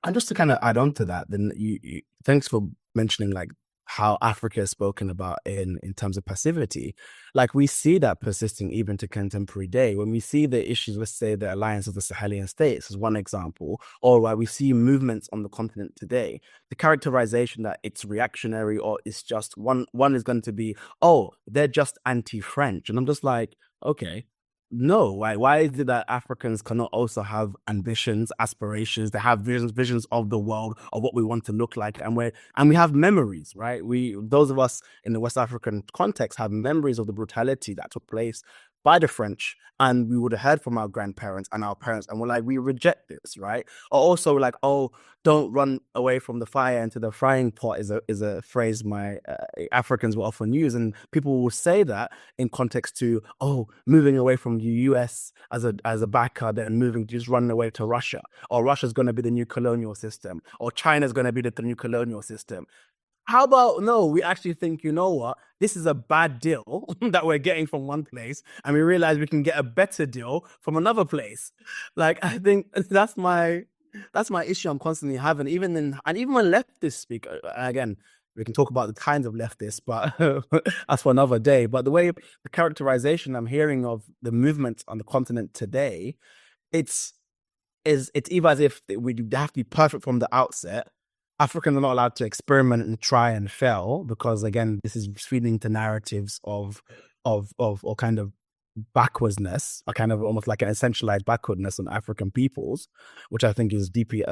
D: And just to kind of add on to that, then you thanks for mentioning like how Africa is spoken about in terms of passivity. Like we see that persisting even to contemporary day. When we see the issues, let's say the alliance of the Sahelian states is one example, or why we see movements on the continent today, the characterization that it's reactionary or it's just one is going to be, oh, they're just anti-French. And I'm just like, okay, no, why is it that Africans cannot also have ambitions, aspirations? They have visions of the world, of what we want to look like, and we have memories, right? Those of us in the West African context have memories of the brutality that took place by the French, and we would have heard from our grandparents and our parents, and we're like, we reject this, right? Or also like, oh, don't run away from the fire into the frying pot is a phrase my Africans will often use, and people will say that in context to, oh, moving away from the US as a backer, then moving, just running away to Russia, or Russia's going to be the new colonial system, or China's going to be the new colonial system. How about, no, we actually think, you know what, this is a bad deal that we're getting from one place, and we realize we can get a better deal from another place. Like, I think that's my issue I'm constantly having, even when leftists speak. Again, we can talk about the kinds of leftists, but that's for another day. But the way, the characterization I'm hearing of the movement on the continent today, it's either as if we have to be perfect from the outset. Africans are not allowed to experiment and try and fail, because again, this is feeding into narratives of or kind of backwardsness, a kind of almost like an essentialized backwardness on African peoples, which I think is deeply,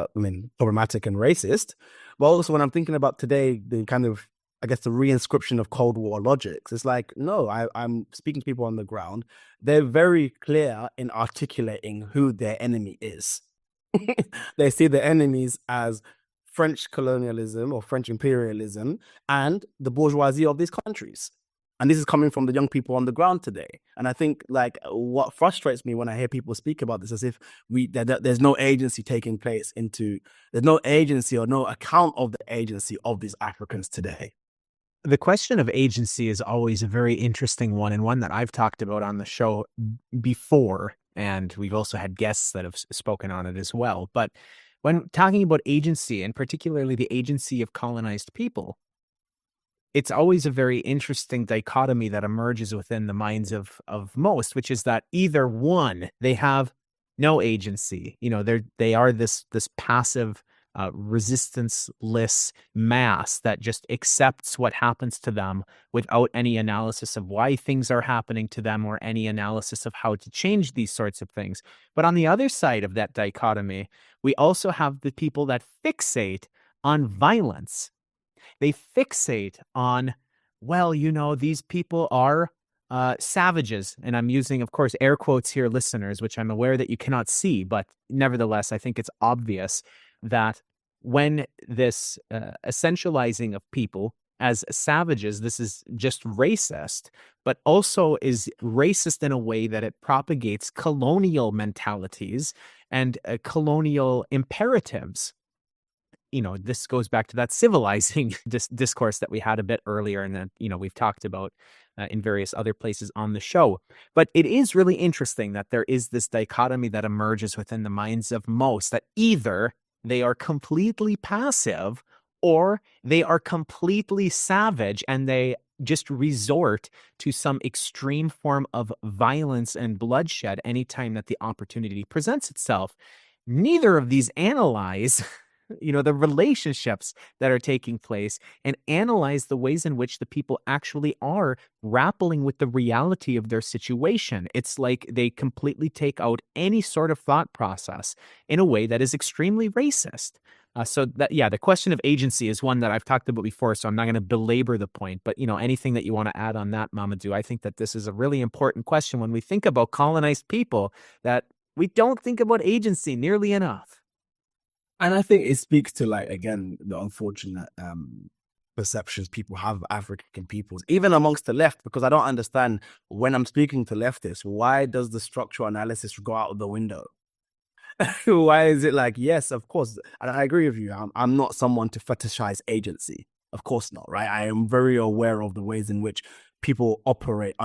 D: problematic and racist. But also, when I'm thinking about today, the kind of, I guess, the reinscription of Cold War logics, it's like, no, I'm speaking to people on the ground. They're very clear in articulating who their enemy is. They see the enemies as French colonialism or French imperialism and the bourgeoisie of these countries. And this is coming from the young people on the ground today. And I think, like, what frustrates me when I hear people speak about this, as if there's no agency taking place there's no agency or no account of the agency of these Africans today.
B: The question of agency is always a very interesting one, and one that I've talked about on the show before. And we've also had guests that have spoken on it as well. But when talking about agency, and particularly the agency of colonized people, it's always a very interesting dichotomy that emerges within the minds of most, which is that either one, they have no agency. They are this passive, resistanceless mass that just accepts what happens to them without any analysis of why things are happening to them or any analysis of how to change these sorts of things. But on the other side of that dichotomy, we also have the people that fixate on violence. They fixate on, well, these people are savages. And I'm using, of course, air quotes here, listeners, which I'm aware that you cannot see, but nevertheless, I think it's obvious that when this essentializing of people as savages, this is just racist, but also is racist in a way that it propagates colonial mentalities and colonial imperatives. This goes back to that civilizing discourse that we had a bit earlier, and that, we've talked about in various other places on the show. But it is really interesting that there is this dichotomy that emerges within the minds of most, that either they are completely passive or they are completely savage, and they just resort to some extreme form of violence and bloodshed anytime that the opportunity presents itself. Neither of these analyze the relationships that are taking place and analyze the ways in which the people actually are grappling with the reality of their situation. It's like they completely take out any sort of thought process in a way that is extremely racist. The question of agency is one that I've talked about before, so I'm not going to belabor the point. But, anything that you want to add on that, Momodou, I think that this is a really important question when we think about colonized people, that we don't think about agency nearly enough.
D: And I think it speaks to, like, again, the unfortunate perceptions people have of African peoples, even amongst the left, because I don't understand, when I'm speaking to leftists, why does the structural analysis go out of the window? Why is it like, yes, of course, and I agree with you, I'm not someone to fetishize agency. Of course not, right? I am very aware of the ways in which people operate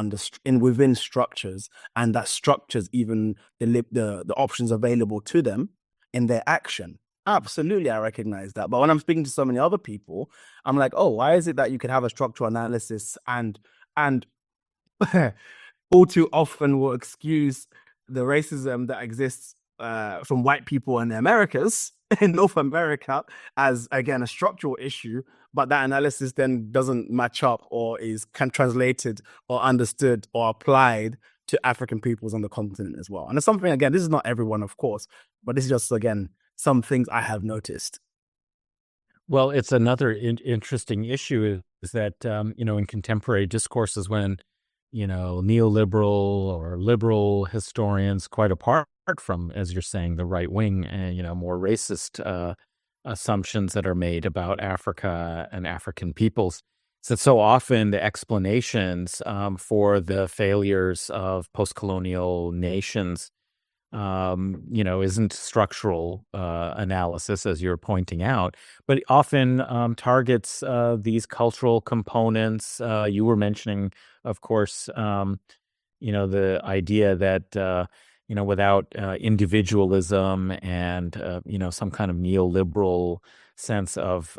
D: within structures, and that structures even the options available to them in their action. Absolutely, I recognize that. But when I'm speaking to so many other people, I'm like, oh, why is it that you could have a structural analysis and all too often will excuse the racism that exists from white people in the Americas, in North America, as, again, a structural issue, but that analysis then doesn't match up or is translated or understood or applied to African peoples on the continent as well. And it's something, again, this is not everyone, of course, but this is just, again, some things I have noticed.
C: Well, it's another interesting issue is that, in contemporary discourses, when, neoliberal or liberal historians, quite apart from, as you're saying, the right wing and, more racist assumptions that are made about Africa and African peoples. So often the explanations for the failures of post-colonial nations, isn't structural analysis, as you're pointing out, but it often targets these cultural components. You were mentioning, of course, the idea that, without individualism and, some kind of neoliberal sense of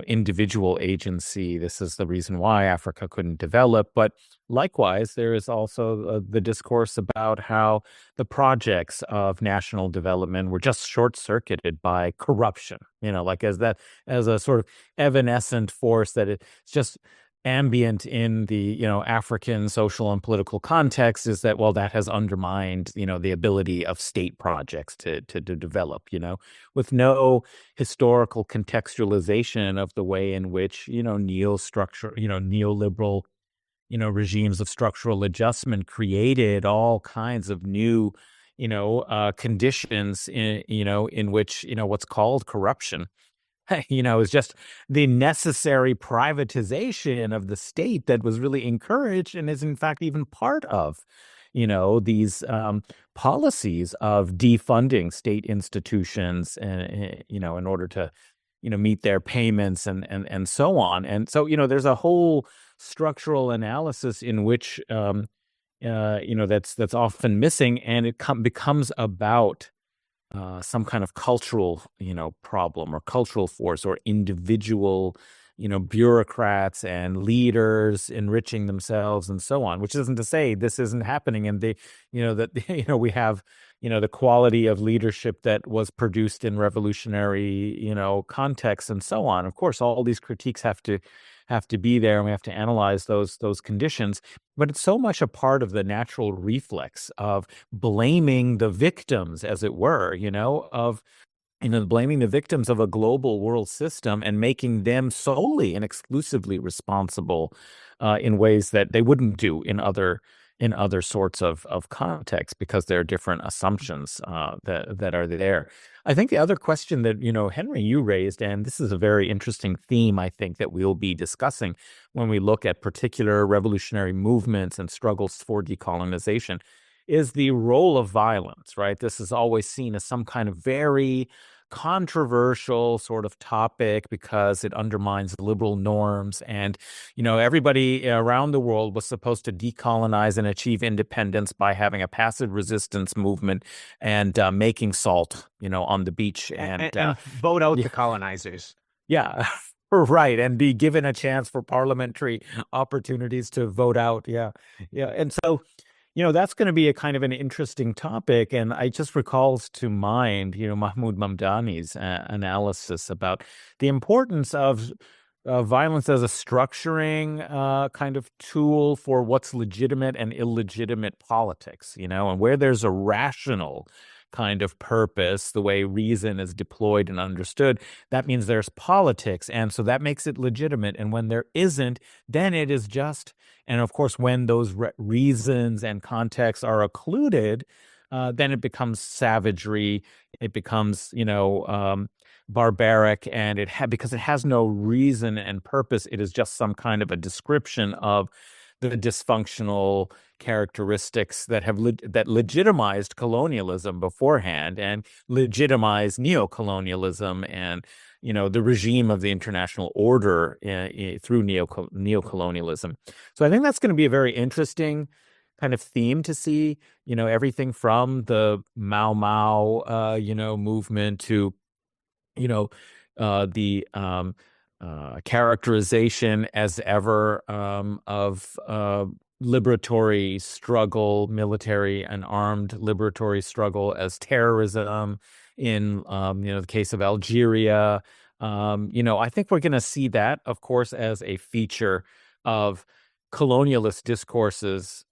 C: individual agency, this is the reason why Africa couldn't develop. But likewise, there is also the discourse about how the projects of national development were just short-circuited by corruption, like as a sort of evanescent force that it's just ambient in the African social and political context, is that, well, that has undermined the ability of state projects to develop, with no historical contextualization of the way in which neoliberal regimes of structural adjustment created all kinds of new conditions in which what's called corruption is just the necessary privatization of the state that was really encouraged and is in fact even part of, these policies of defunding state institutions, in order to, meet their payments and so on. And so, there's a whole structural analysis in which, that's often missing, and it becomes about some kind of cultural, problem or cultural force or individual, bureaucrats and leaders enriching themselves and so on, which isn't to say this isn't happening. And we have, the quality of leadership that was produced in revolutionary, contexts and so on. Of course, all these critiques have to be there, and we have to analyze those conditions. But it's so much a part of the natural reflex of blaming the victims, as it were, blaming the victims of a global world system and making them solely and exclusively responsible in ways that they wouldn't do in other sorts of contexts, because there are different assumptions that are there. I think the other question that, Henry, you raised, and this is a very interesting theme, I think, that we'll be discussing when we look at particular revolutionary movements and struggles for decolonization, is the role of violence, right? This is always seen as some kind of very controversial sort of topic because it undermines liberal norms. And, everybody around the world was supposed to decolonize and achieve independence by having a passive resistance movement and making salt, on the beach and
B: vote out the colonizers.
C: Yeah. Right. And be given a chance for parliamentary opportunities to vote out. Yeah. Yeah. And so, that's going to be a kind of an interesting topic. And I just recalls to mind, Mahmoud Mamdani's analysis about the importance of violence as a structuring kind of tool for what's legitimate and illegitimate politics, and where there's a rational kind of purpose, the way reason is deployed and understood, that means there's politics. And so that makes it legitimate. And when there isn't, then it is just, and of course, when those reasons and contexts are occluded, then it becomes savagery. It becomes, barbaric, and because it has no reason and purpose, it is just some kind of a description of the dysfunctional characteristics that that legitimized colonialism beforehand and legitimized neocolonialism and the regime of the international order through neocolonialism. So I think that's going to be a very interesting kind of theme to see. Everything from the Mau Mau movement to the characterization as ever of liberatory struggle, military and armed liberatory struggle as terrorism in the case of Algeria. I think we're going to see that, of course, as a feature of colonialist discourses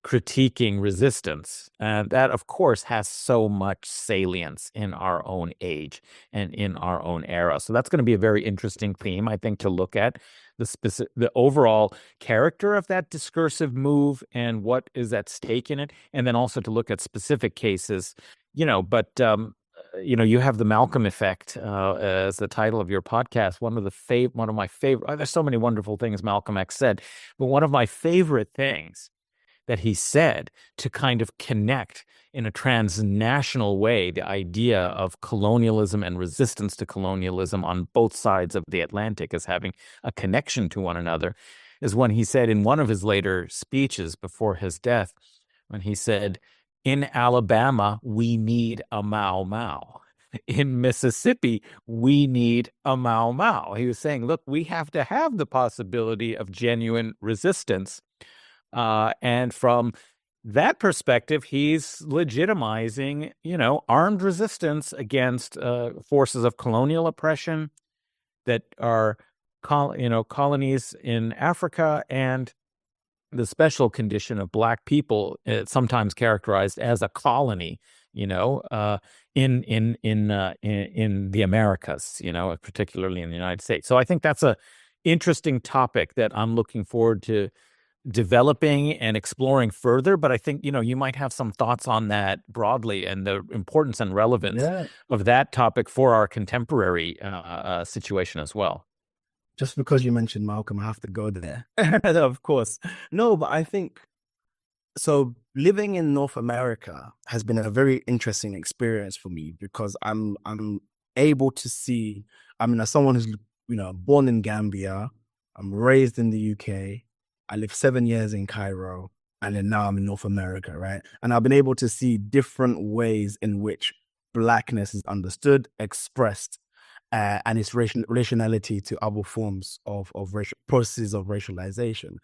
C: critiquing resistance. And that, of course, has so much salience in our own age and in our own era. So that's going to be a very interesting theme, I think, to look at the overall character of that discursive move and what is at stake in it, and then also to look at specific cases, but you have the Malcolm effect as the title of your podcast. One of my favorite. There's so many wonderful things Malcolm X said, but one of my favorite things that he said to kind of connect in a transnational way the idea of colonialism and resistance to colonialism on both sides of the Atlantic as having a connection to one another is when he said in one of his later speeches before his death, when he said, "In Alabama, we need a Mau Mau. In Mississippi, we need a Mau Mau." He was saying, look, we have to have the possibility of genuine resistance. And from that perspective, he's legitimizing, armed resistance against forces of colonial oppression that are, colonies in Africa, and the special condition of Black people, sometimes characterized as a colony, in the Americas, particularly in the United States. So I think that's a interesting topic that I'm looking forward to developing and exploring further. But I think, you might have some thoughts on that broadly and the importance and relevance of that topic for our contemporary situation as well.
D: Just because you mentioned Malcolm, I have to go there. Of course. No, but I think, so living in North America has been a very interesting experience for me because I'm able to see, as someone who's, born in Gambia, I'm raised in the UK, I lived 7 years in Cairo, and then now I'm in North America, right? And I've been able to see different ways in which Blackness is understood, expressed, and its relationality to other forms of processes of racialization.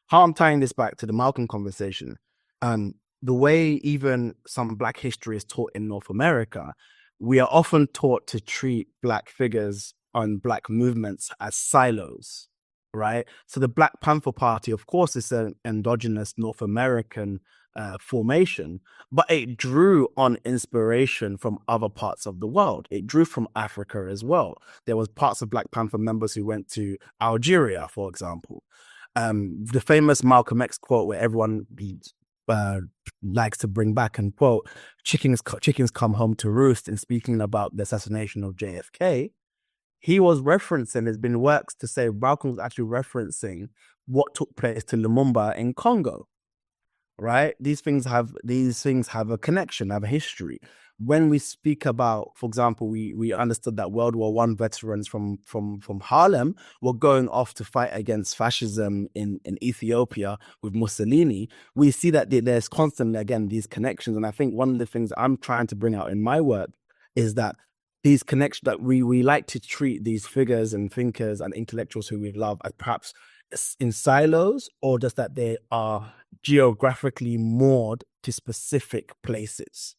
D: How I'm tying this back to the Malcolm conversation, the way even some Black history is taught in North America, we are often taught to treat Black figures and Black movements as silos. Right. So the Black Panther Party, of course, is an endogenous North American formation, but it drew on inspiration from other parts of the world. It drew from Africa as well. There was parts of Black Panther members who went to Algeria, for example. The famous Malcolm X quote where everyone likes to bring back and quote, chickens come home to roost, in speaking about the assassination of JFK. He was referencing, there's been works to say Malcolm was actually referencing what took place to Lumumba in Congo, right? These things have a connection, have a history. When we speak about, for example, we understood that World War I veterans from Harlem were going off to fight against fascism in Ethiopia with Mussolini. We see that there's constantly, again, these connections. And I think one of the things I'm trying to bring out in my work is that these connections, that we like to treat these figures and thinkers and intellectuals who we love as perhaps in silos, or just that they are geographically moored to specific places.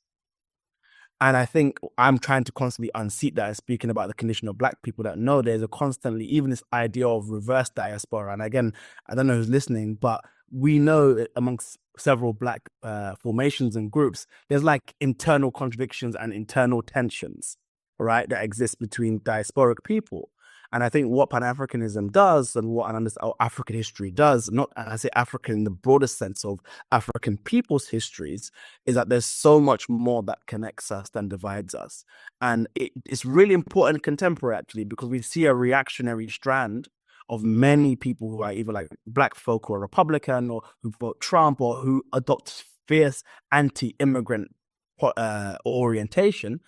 D: And I think I'm trying to constantly unseat that, speaking about the condition of Black people, that no, there's a constantly, even this idea of reverse diaspora. And again, I don't know who's listening, but we know amongst several Black formations and groups, there's like internal contradictions and internal tensions, right, that exist between diasporic people. And I think what Pan-Africanism does, and what African history does, not, I say African in the broadest sense of African people's histories, is that there's so much more that connects us than divides us. And it's really important contemporary, actually, because we see a reactionary strand of many people who are either like Black folk or Republican, or who vote Trump, or who adopt fierce anti-immigrant orientation.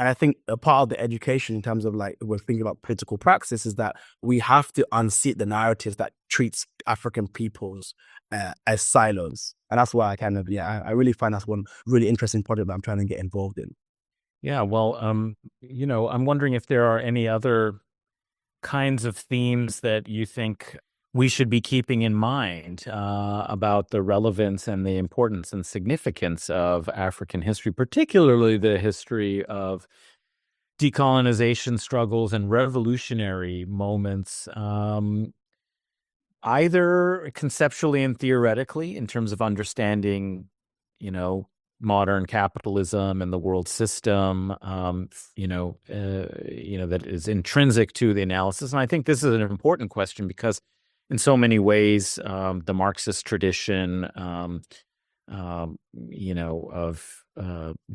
D: And I think a part of the education in terms of like, we're thinking about political praxis, is that we have to unseat the narratives that treats African peoples as silos. And that's why I really find that's one really interesting project that I'm trying to get involved in.
C: Yeah, well, I'm wondering if there are any other kinds of themes that you think we should be keeping in mind about the relevance and the importance and significance of African history, particularly the history of decolonization struggles and revolutionary moments. either conceptually and theoretically in terms of understanding, modern capitalism and the world system, that is intrinsic to the analysis. And I think this is an important question because in so many ways, the Marxist tradition, of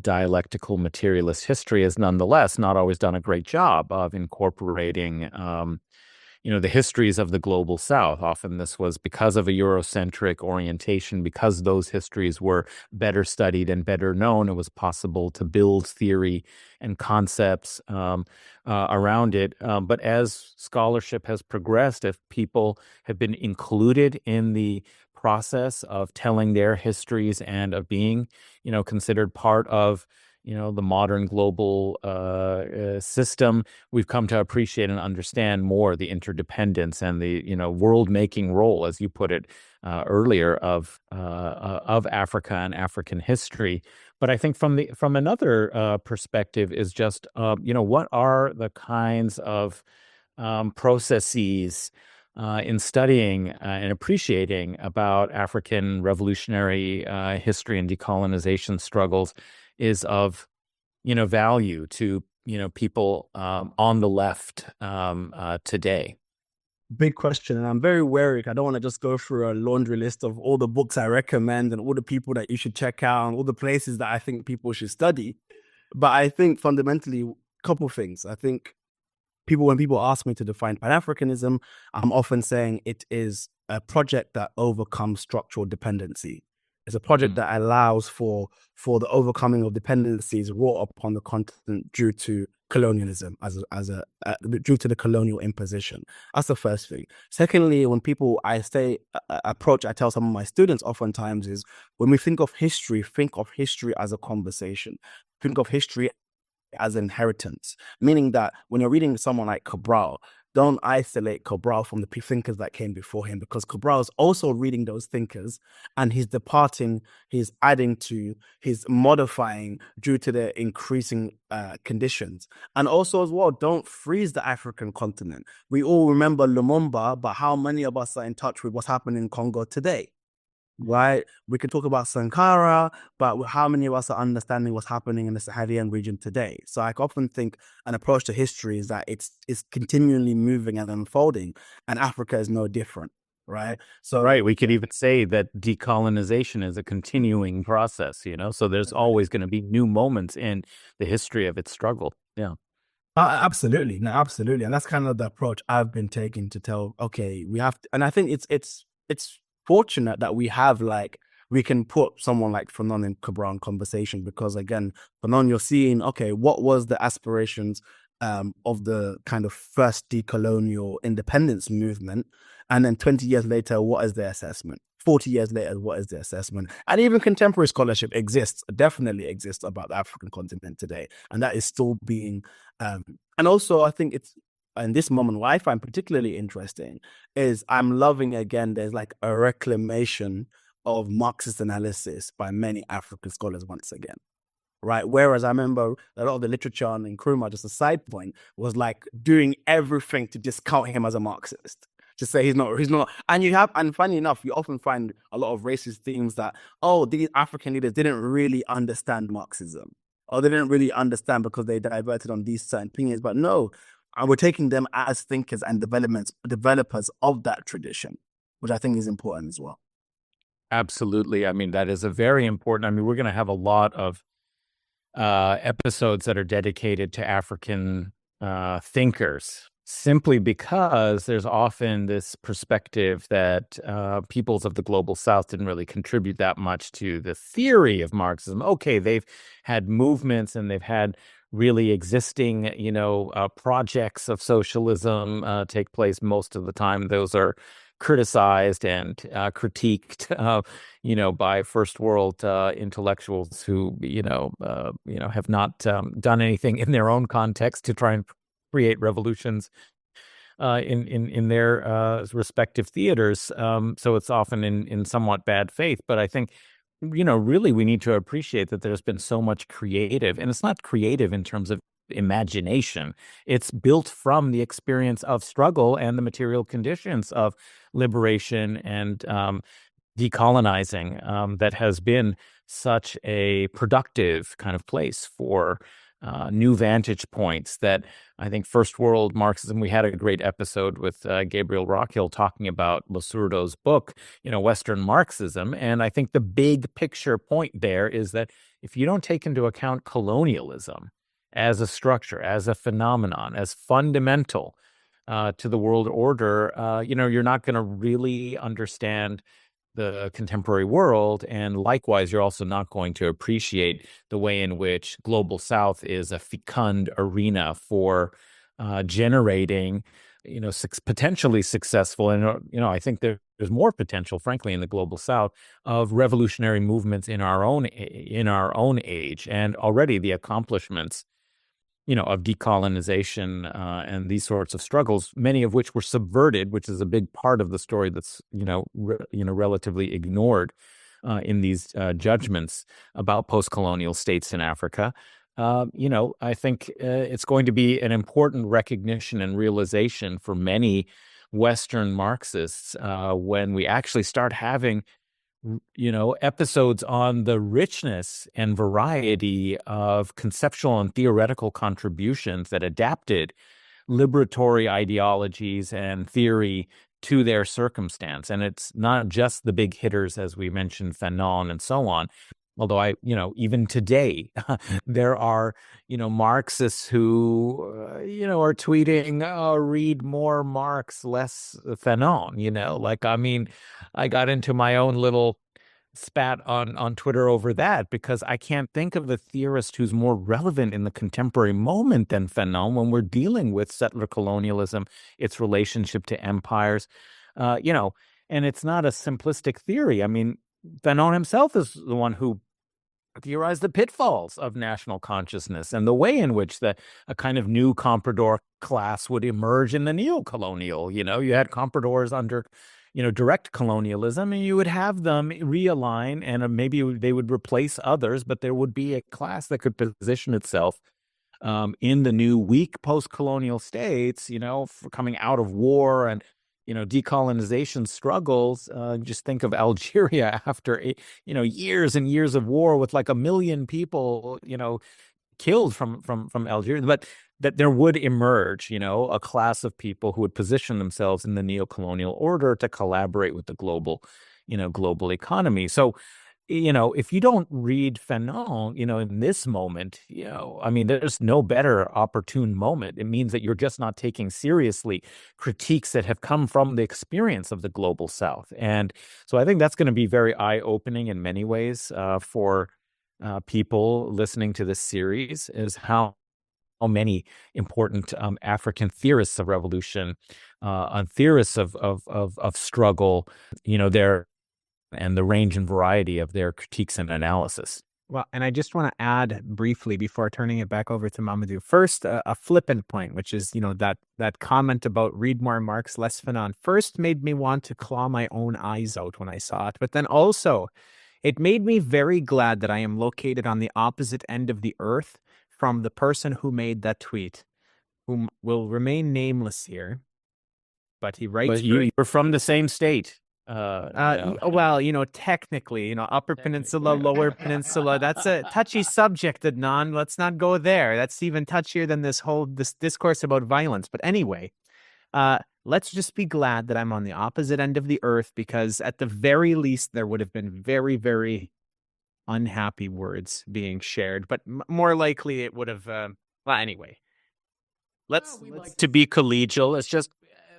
C: dialectical materialist history has nonetheless not always done a great job of incorporating the histories of the global South. Often this was because of a Eurocentric orientation, because those histories were better studied and better known. It was possible to build theory and concepts around it. But as scholarship has progressed, if people have been included in the process of telling their histories and of being, considered part of the modern global system, we've come to appreciate and understand more the interdependence and the world-making role, as you put it earlier, of Africa and African history. But I think from another perspective is just what are the kinds of processes in studying and appreciating about African revolutionary history and decolonization struggles is of value to people on the left today.
D: Big question, and I'm very wary. I don't want to just go through a laundry list of all the books I recommend and all the people that you should check out and all the places that I think people should study. But I think fundamentally, a couple of things. I think when people ask me to define Pan-Africanism, I'm often saying it is a project that overcomes structural dependency. It's a project that allows for the overcoming of dependencies wrought upon the continent due to colonialism, due to the colonial imposition. That's the first thing. Secondly, when people I tell some of my students oftentimes is when we think of history as a conversation. Think of history as inheritance, meaning that when you're reading someone like Cabral, don't isolate Cabral from the thinkers that came before him, because Cabral is also reading those thinkers and he's departing, he's adding to, he's modifying due to the increasing conditions. And also as well, don't freeze the African continent. We all remember Lumumba, but how many of us are in touch with what's happening in Congo today? Right? We can talk about Sankara, but how many of us are understanding what's happening in the Sahelian region today? So I often think an approach to history is that it's continually moving and unfolding, and Africa is no different, right? So
C: right, we could even say that decolonization is a continuing process, so there's always going to be new moments in the history of its struggle. Yeah.
D: Absolutely. No, absolutely. And that's kind of the approach I've been taking to tell, okay, we have to, and I think it's fortunate that we can put someone like Fanon and Cabral in conversation, because again, Fanon, you're seeing, okay, what was the aspirations of the kind of first decolonial independence movement, and then 20 years later, what is their assessment? 40 years later, what is the assessment? And even contemporary scholarship definitely exists about the African continent today, and that is still being and also I think it's in this moment, what I find particularly interesting is I'm loving, again, there's like a reclamation of Marxist analysis by many African scholars once again, right? Whereas I remember a lot of the literature on Nkrumah, just a side point, was like doing everything to discount him as a Marxist, to say he's not. And funny enough, you often find a lot of racist themes that, these African leaders didn't really understand Marxism, or they didn't really understand because they diverted on these certain opinions, but no. And we're taking them as thinkers and developers of that tradition, which I think is important as well.
C: Absolutely. I mean, that is a very important. I mean, we're going to have a lot of episodes that are dedicated to African thinkers, simply because there's often this perspective that peoples of the global South didn't really contribute that much to the theory of Marxism. Okay, they've had movements and they've had really existing, projects of socialism take place. Most of the time, those are criticized and critiqued, by first world intellectuals who, have not done anything in their own context to try and create revolutions in their respective theaters. So it's often in somewhat bad faith. But I think, really we need to appreciate that there's been so much creative, and it's not creative in terms of imagination. It's built from the experience of struggle and the material conditions of liberation and decolonizing that has been such a productive kind of place for new vantage points that I think first world Marxism, we had a great episode with Gabriel Rockhill talking about Lasurdo's book, Western Marxism. And I think the big picture point there is that if you don't take into account colonialism as a structure, as a phenomenon, as fundamental to the world order, you're not going to really understand the contemporary world. And likewise, you're also not going to appreciate the way in which Global South is a fecund arena for generating, potentially successful. And, I think there's more potential, frankly, in the Global South of revolutionary movements in our own age. And already the accomplishments of decolonization and these sorts of struggles, many of which were subverted, which is a big part of the story that's relatively ignored in these judgments about post-colonial states in Africa. I think it's going to be an important recognition and realization for many Western Marxists when we actually start having episodes on the richness and variety of conceptual and theoretical contributions that adapted liberatory ideologies and theory to their circumstance. And it's not just the big hitters, as we mentioned, Fanon and so on. Although even today, there are, Marxists who, are tweeting, read more Marx, less Fanon, I got into my own little spat on Twitter over that because I can't think of a theorist who's more relevant in the contemporary moment than Fanon when we're dealing with settler colonialism, its relationship to empires, and it's not a simplistic theory. Fanon himself is the one who theorized the pitfalls of national consciousness and the way in which a kind of new comprador class would emerge in the neo-colonial. You had compradors under, direct colonialism, and you would have them realign, and maybe they would replace others, but there would be a class that could position itself in the new weak post-colonial states, for coming out of war and decolonization struggles. Just think of Algeria after years and years of war with like 1 million people killed from Algeria, but that there would emerge a class of people who would position themselves in the neo-colonial order to collaborate with the global economy. So if you don't read Fanon, in this moment, there's no better opportune moment. It means that you're just not taking seriously critiques that have come from the experience of the Global South. And so I think that's going to be very eye-opening in many ways for people listening to this series, is how many important African theorists of revolution, theorists of struggle, and the range and variety of their critiques and analysis.
B: Well, and I just want to add briefly before turning it back over to Momodou. First, a flippant point, which is, that comment about read more Marx, less Fanon, first made me want to claw my own eyes out when I saw it. But then also, it made me very glad that I am located on the opposite end of the earth from the person who made that tweet, whom will remain nameless here. But he writes...
C: But you're from the same state.
B: Well, technically, Upper Peninsula, Lower Peninsula, that's a touchy subject, Adnan. Let's not go there. That's even touchier than this discourse about violence. But anyway, let's just be glad that I'm on the opposite end of the earth, because at the very least, there would have been very, very unhappy words being shared. But more likely, it would have, anyway. Let's
C: to be collegial. It's just...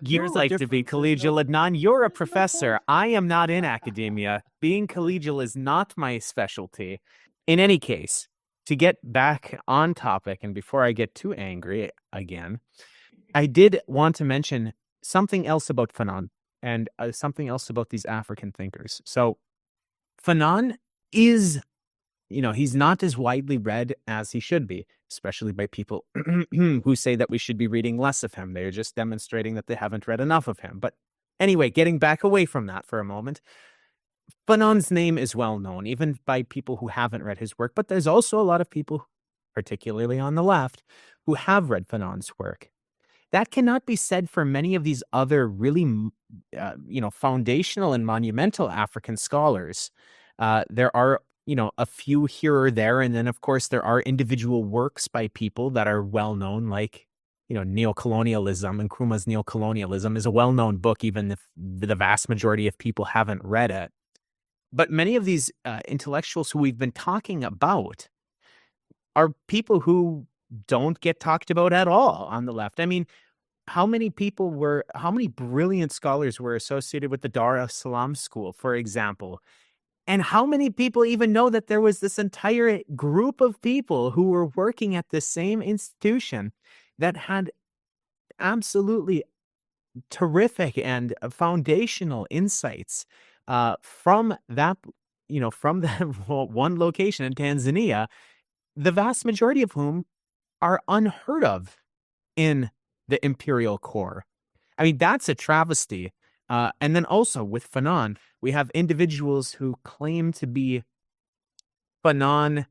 B: You like to be collegial, Adnan. You're a professor. I am not in academia. Being collegial is not my specialty. In any case, to get back on topic, and before I get too angry again, I did want to mention something else about Fanon and something else about these African thinkers. So Fanon is, he's not as widely read as he should be, especially by people who say that we should be reading less of him. They're just demonstrating that they haven't read enough of him. But anyway, getting back away from that for a moment, Fanon's name is well known, even by people who haven't read his work. But there's also a lot of people, particularly on the left, who have read Fanon's work. That cannot be said for many of these other really, foundational and monumental African scholars. There are, a few here or there, and then of course there are individual works by people that are well known, like, Neocolonialism. Nkrumah's Neocolonialism is a well-known book, even if the vast majority of people haven't read it. But many of these intellectuals who we've been talking about are people who don't get talked about at all on the left. I mean, how many brilliant scholars were associated with the Dar es Salaam school, for example? And how many people even know that there was this entire group of people who were working at the same institution that had absolutely terrific and foundational insights from that one location in Tanzania, the vast majority of whom are unheard of in the imperial core. I mean, that's a travesty. And then also with Fanon, we have individuals who claim to be Fanon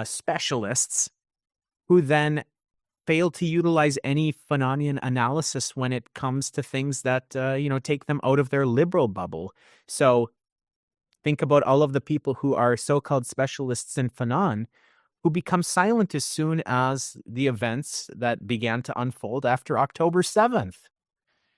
B: specialists who then fail to utilize any Fanonian analysis when it comes to things that, take them out of their liberal bubble. So think about all of the people who are so-called specialists in Fanon who become silent as soon as the events that began to unfold after October 7th.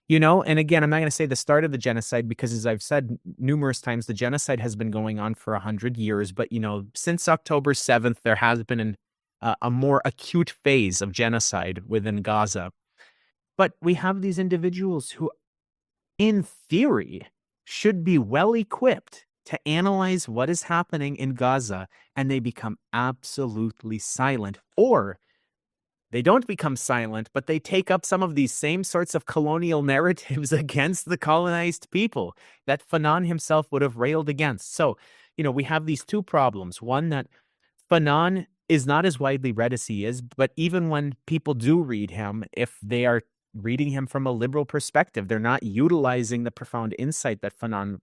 B: And again, I'm not going to say the start of the genocide because, as I've said numerous times, the genocide has been going on for 100 years. But, since October 7th, there has been a more acute phase of genocide within Gaza. But we have these individuals who, in theory, should be well equipped to analyze what is happening in Gaza, and they become absolutely silent. Or they don't become silent, but they take up some of these same sorts of colonial narratives against the colonized people that Fanon himself would have railed against. So, we have these two problems. One, that Fanon is not as widely read as he is, but even when people do read him, if they are reading him from a liberal perspective, they're not utilizing the profound insight that Fanon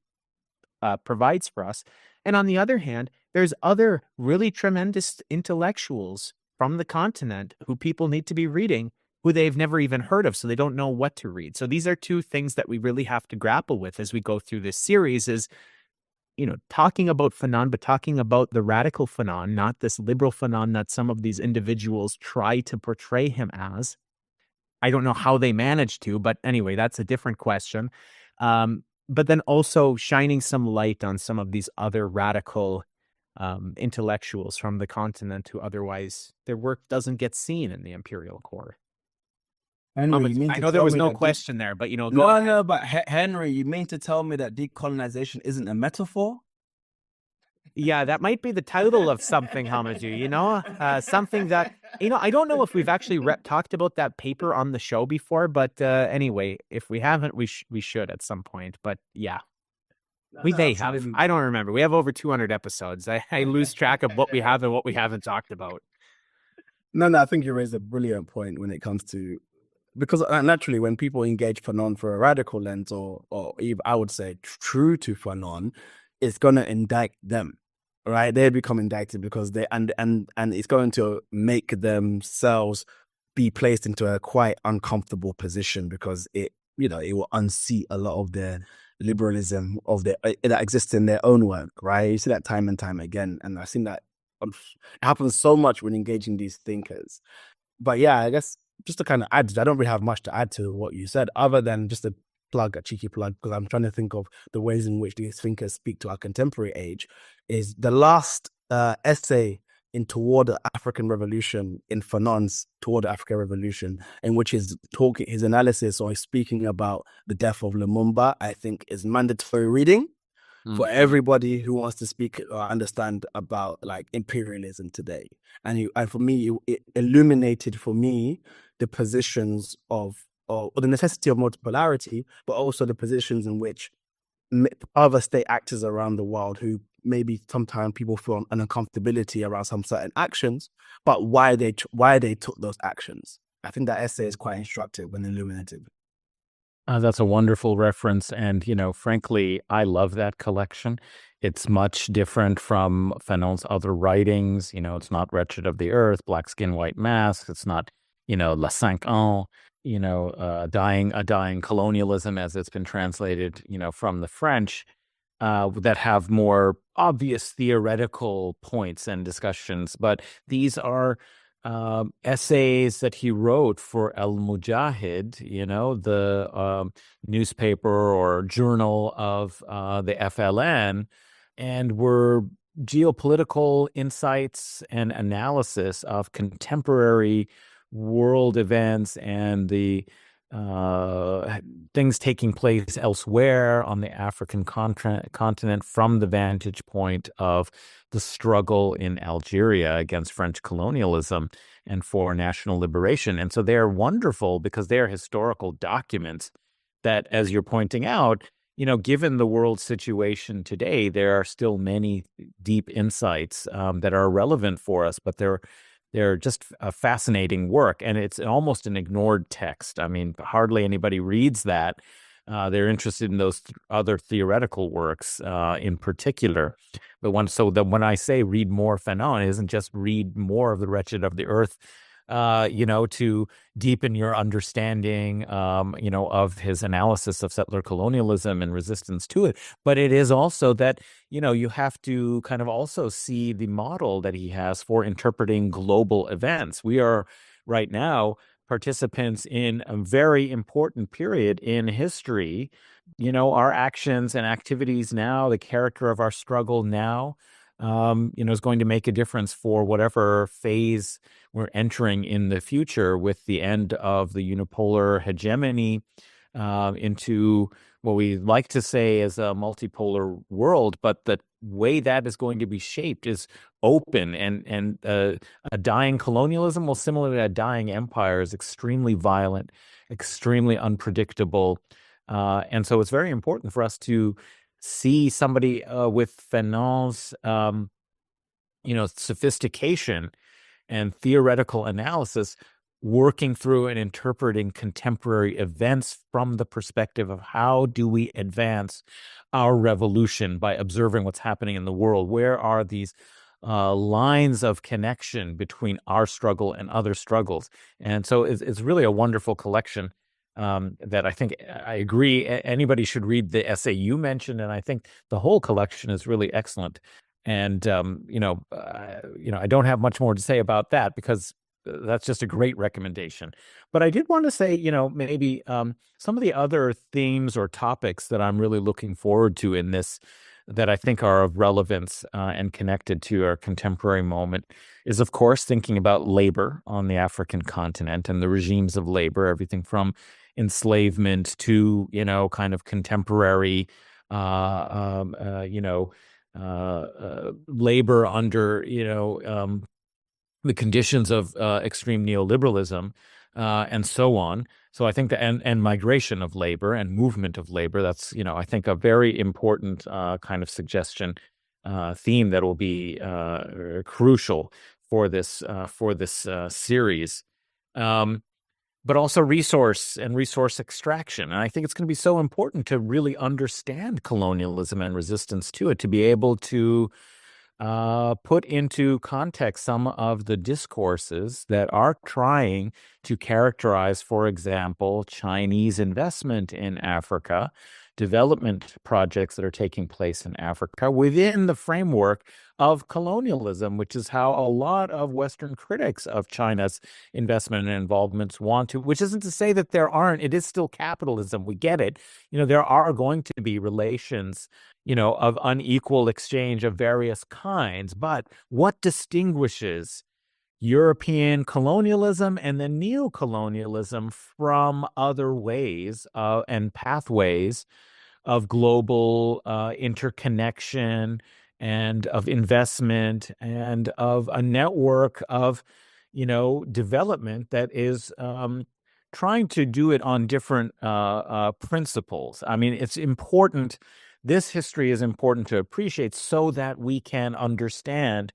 B: provides for us. And on the other hand, there's other really tremendous intellectuals from the continent who people need to be reading, who they've never even heard of, so they don't know what to read. So these are two things that we really have to grapple with as we go through this series is, talking about Fanon, but talking about the radical Fanon, not this liberal Fanon that some of these individuals try to portray him as. I don't know how they managed to, but anyway, that's a different question. But then also shining some light on some of these other radical intellectuals from the continent who otherwise their work doesn't get seen in the imperial core.
D: Henry,
B: I know there was no question there, but
D: No, but Henry, you mean to tell me that decolonization isn't a metaphor?
B: Yeah, that might be the title of something, Hamadou, something that, I don't know if we've actually talked about that paper on the show before, but anyway, if we haven't, we should at some point. But yeah, may have. I don't remember. We have over 200 episodes. I lose track of what we have and what we haven't talked about.
D: No, I think you raised a brilliant point when it comes to, because naturally when people engage Fanon for a radical lens or even, I would say, true to Fanon, it's going to indict them. Right, they become indicted because they and it's going to make themselves be placed into a quite uncomfortable position because it will unseat a lot of their liberalism that exists in their own work. Right, you see that time and time again, and I've seen that it happens so much when engaging these thinkers. But yeah, I guess just to kind of add, I don't really have much to add to what you said, other than just a cheeky plug, because I'm trying to think of the ways in which these thinkers speak to our contemporary age. Is the last essay in Toward the African Revolution, in Fanon's Toward the African Revolution, in which his analysis or speaking about the death of Lumumba, I think is mandatory reading for everybody who wants to speak or understand about like imperialism today. And for me, it illuminated for me the positions of or the necessity of multipolarity, but also the positions in which other state actors around the world who maybe sometimes people feel an uncomfortability around some certain actions, but why they took those actions. I think that essay is quite instructive and illuminative.
C: That's a wonderful reference. And, frankly, I love that collection. It's much different from Fanon's other writings. It's not Wretched of the Earth, Black Skin, White Mask. It's not La Cinq Ans, a dying colonialism, as it's been translated, from the French, that have more obvious theoretical points and discussions. But these are essays that he wrote for El Mujahid, the newspaper or journal of the FLN, and were geopolitical insights and analysis of contemporary world events and the things taking place elsewhere on the African continent from the vantage point of the struggle in Algeria against French colonialism and for national liberation. And so they're wonderful because they're historical documents that, as you're pointing out, given the world situation today, there are still many deep insights that are relevant for us, but they're just a fascinating work, and it's almost an ignored text. I mean, hardly anybody reads that. They're interested in those other theoretical works in particular. But when I say read more Fanon, it isn't just read more of The Wretched of the Earth, to deepen your understanding, of his analysis of settler colonialism and resistance to it. But it is also that, you have to kind of also see the model that he has for interpreting global events. We are right now participants in a very important period in history. Our actions and activities now, the character of our struggle now, is going to make a difference for whatever phase we're entering in the future with the end of the unipolar hegemony into what we like to say is a multipolar world, but the way that is going to be shaped is open, and a dying colonialism, well, similarly, a dying empire is extremely violent, extremely unpredictable, and so it's very important for us to see somebody with Fanon's, sophistication and theoretical analysis working through and interpreting contemporary events from the perspective of how do we advance our revolution by observing what's happening in the world. Where are these lines of connection between our struggle and other struggles? And so it's really a wonderful collection that I think I agree anybody should read the essay you mentioned, and I think the whole collection is really excellent. And I don't have much more to say about that because that's just a great recommendation. But I did want to say, maybe some of the other themes or topics that I'm really looking forward to in this that I think are of relevance and connected to our contemporary moment is, of course, thinking about labor on the African continent and the regimes of labor, everything from enslavement to, kind of contemporary, labor under, the conditions of extreme neoliberalism and so on. So I think that, and migration of labor and movement of labor, that's, I think a very important kind of suggestion, theme that will be crucial for this series. But also resource and resource extraction. And I think it's going to be so important to really understand colonialism and resistance to it, to be able to put into context some of the discourses that are trying to characterize, for example, Chinese investment in Africa, development projects that are taking place in Africa within the framework of colonialism, which is how a lot of Western critics of China's investment and involvements want to, which isn't to say that there aren't, it is still capitalism, we get it. There are going to be relations, of unequal exchange of various kinds, but what distinguishes European colonialism and then neocolonialism from other ways and pathways of global interconnection and of investment and of a network of, development that is trying to do it on different principles. I mean, it's important. This history is important to appreciate so that we can understand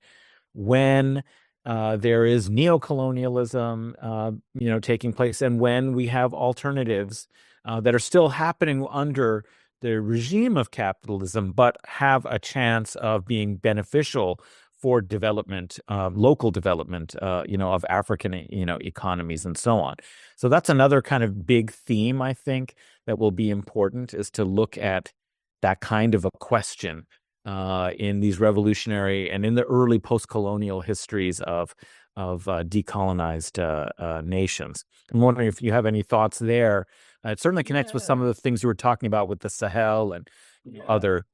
C: when there is neocolonialism, taking place, and when we have alternatives that are still happening under the regime of capitalism, but have a chance of being beneficial for development, local development, of African, economies and so on. So that's another kind of big theme, I think, that will be important, is to look at that kind of a question in these revolutionary and in the early post-colonial histories of decolonized nations. I'm wondering if you have any thoughts there. It certainly connects with some of the things you were talking about with the Sahel and other